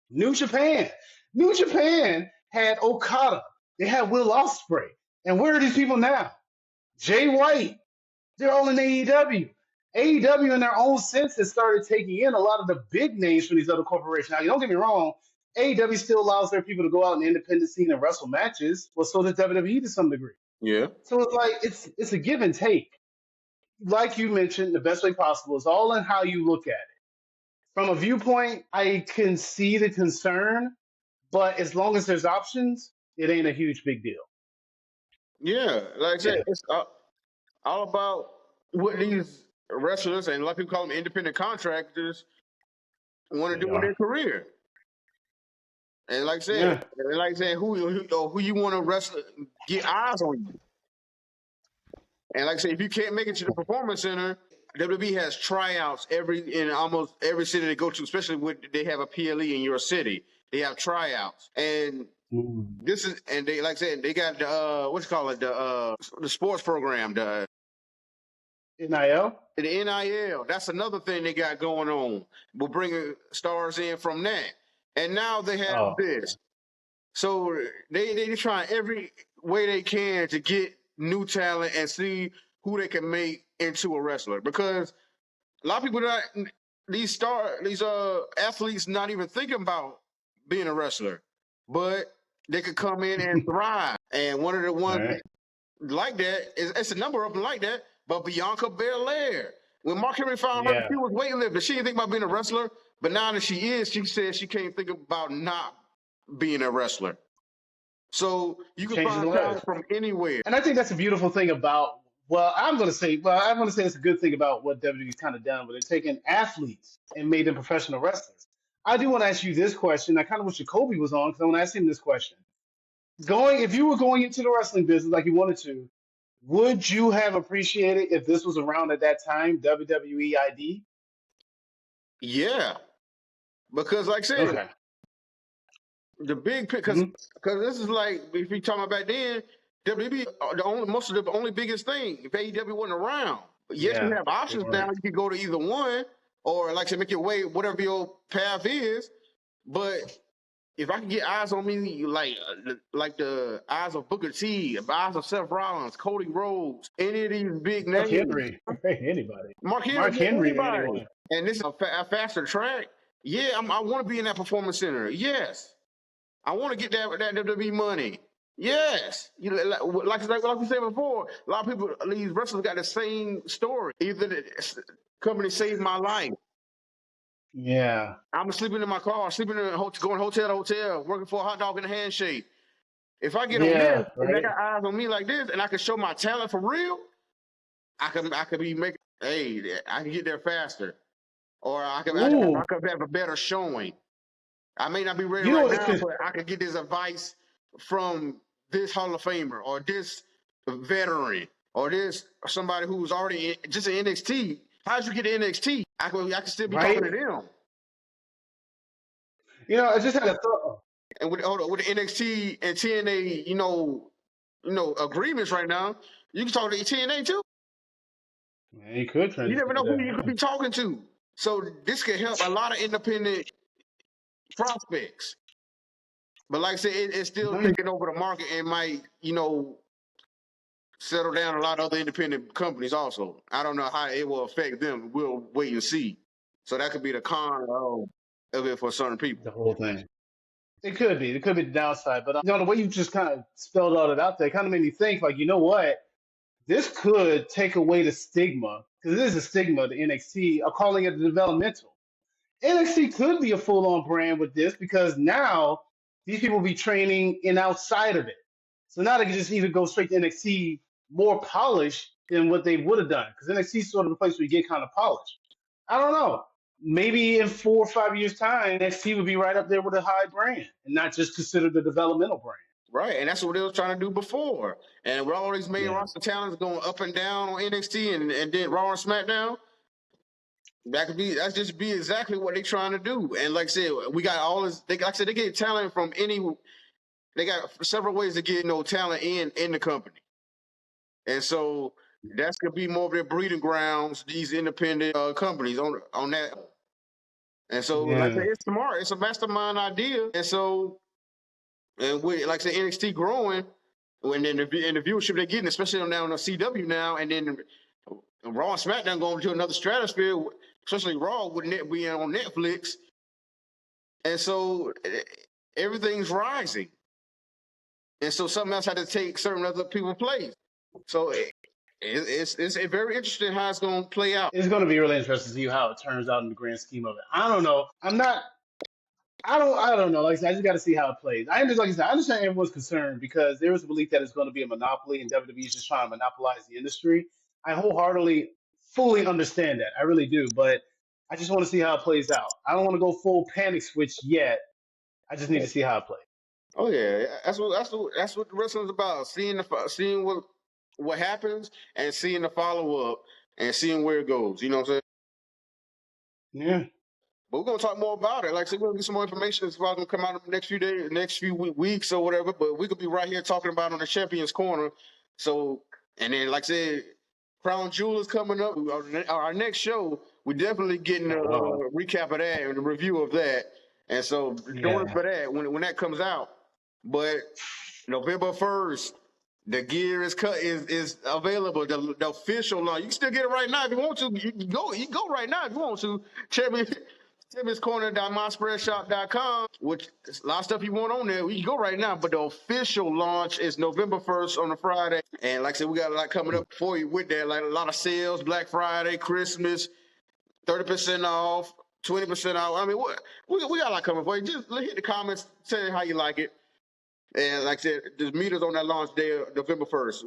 New Japan. New Japan had Okada. They had Will Ospreay. And where are these people now? Jay White. They're all in AEW. AEW, in their own sense, has started taking in a lot of the big names from these other corporations. Now, don't get me wrong, AEW still allows their people to go out in the independent scene and wrestle matches. Well, so does WWE to some degree. Yeah. So it's like it's a give and take. Like you mentioned, the best way possible is all in how you look at it. From a viewpoint, I can see the concern, but as long as there's options, it ain't a huge big deal. Yeah, like I said, it's all about what these wrestlers and a lot of people call them independent contractors want to do in their career. And like I said, who you want to wrestle, get eyes on you. And like I said, if you can't make it to the Performance Center, WWE has tryouts in almost every city they go to, especially when they have a PLE in your city. They have tryouts, and they like I said, they got the the sports program, the NIL. The NIL. That's another thing they got going on. We're bringing stars in from that, and now they have this. So they trying every way they can to get new talent and see who they can make into a wrestler, because a lot of people these athletes not even thinking about being a wrestler, but they could come in and thrive. And one of the ones like that it's a number of them like that, but Bianca Belair, when Mark Henry found her, she was weightlifting. She didn't think about being a wrestler, but now that she is, she says she can't think about not being a wrestler. So you can find talent from anywhere. And I think that's a beautiful thing about, I'm going to say it's a good thing about what WWE's kind of done, but they're taking athletes and made them professional wrestlers. I do want to ask you this question. I kind of wish Jacoby was on, because I want to ask him this question. If you were going into the wrestling business like you wanted to, would you have appreciated if this was around at that time, WWE ID? Yeah. Because like I said, the big because this is like, if you're talking about back then, WWE most of the only biggest thing if AEW wasn't around. Yes, you have options now. You can go to either one, or like I said, make your way whatever your path is. But if I can get eyes on me, like the eyes of Booker T, the eyes of Seth Rollins, Cody Rhodes, any of these big names, Mark Henry, anybody, and this is a faster track. Yeah, I want to be in that Performance Center. Yes. I want to get that WWE money. Yes. Like we said before, a lot of people, these wrestlers got the same story. Either the company saved my life. Yeah. I'm sleeping in my car, sleeping in going hotel to hotel, working for a hot dog and a handshake. If I get on this, and they got eyes on me like this, and I can show my talent for real, I can be making, I can get there faster. Or I can have a better showing. I may not be ready right now, but I could get this advice from this Hall of Famer or this veteran or this somebody who's already just in NXT. How'd you get to NXT? I can still be Right? talking to them. I just had a thought. And with the NXT and TNA, agreements right now, you can talk to TNA too. Man, you could You transition never to know who that. you could be talking to. So this could help a lot of independent prospects. But like I said, it's still Mhm. taking over the market and might, settle down a lot of other independent companies also. I don't know how it will affect them. We'll wait and see. So that could be the con of it for certain people. The whole thing. It could be. It could be the downside. But the way you just kind of spelled all it out there kind of made me think, like, you know what? This could take away the stigma, because it is a stigma, the NXT, of calling it the developmental. NXT could be a full-on brand with this because now these people will be training in outside of it. So now they can just either go straight to NXT more polished than what they would have done. Because NXT is sort of the place where you get kind of polished. I don't know. Maybe in 4 or 5 years' time, NXT would be right up there with a high brand and not just considered the developmental brand. Right, and that's what they was trying to do before. And with all these main Yeah. roster talents going up and down on NXT and then Raw and SmackDown, that's just be exactly what they're trying to do. And like I said, we got all this. Like I said, they get talent from any. They got several ways to get talent in the company, and so that's gonna be more of their breeding grounds. These independent companies on that. And so, like I said, Yeah. it's smart. It's a mastermind idea. And so, and with like I said, NXT growing, and then the viewership they're getting, especially now on the CW now, and then Raw and SmackDown going to another stratosphere, especially Raw with being on Netflix. And so everything's rising. And so something else had to take certain other people's place. So it's very interesting how it's going to play out. It's going to be really interesting to see how it turns out in the grand scheme of it. I don't know. I don't know. Like I said, I just got to see how it plays. Like I said, I understand everyone's concerned because there is a belief that it's going to be a monopoly and WWE is just trying to monopolize the industry. I wholeheartedly, fully understand that. I really do. But I just want to see how it plays out. I don't want to go full panic switch yet. I just need to see how it plays. Oh yeah, that's what the wrestling's about. Seeing what happens and seeing the follow up and seeing where it goes. You know what I'm saying? Yeah. But we're gonna talk more about it. Like I said, we're gonna get some more information. It's probably gonna come out in the next few days, next few weeks or whatever. But we could be right here talking about it on the Champions Corner. So, and then like I said, Crown Jewel is coming up. Our next show, we're definitely getting a recap of that and a review of that. And so join us for that when that comes out. But November 1st, the gear is available. The official launch. You can still get it right now if you want to. You can go right now if you want to. ChampionsCorner.myspreadshop.com, which is a lot of stuff you want on there. We can go right now, but the official launch is November 1st on a Friday. And like I said, we got a lot coming up for you with that, like a lot of sales, Black Friday, Christmas, 30% off, 20% off. I mean, we got a lot coming for you. Just hit the comments, tell how you like it. And like I said, the meter's on that launch day, November 1st.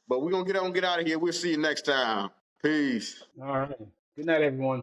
But we're going to get out of here. We'll see you next time. Peace. All right. Good night, everyone.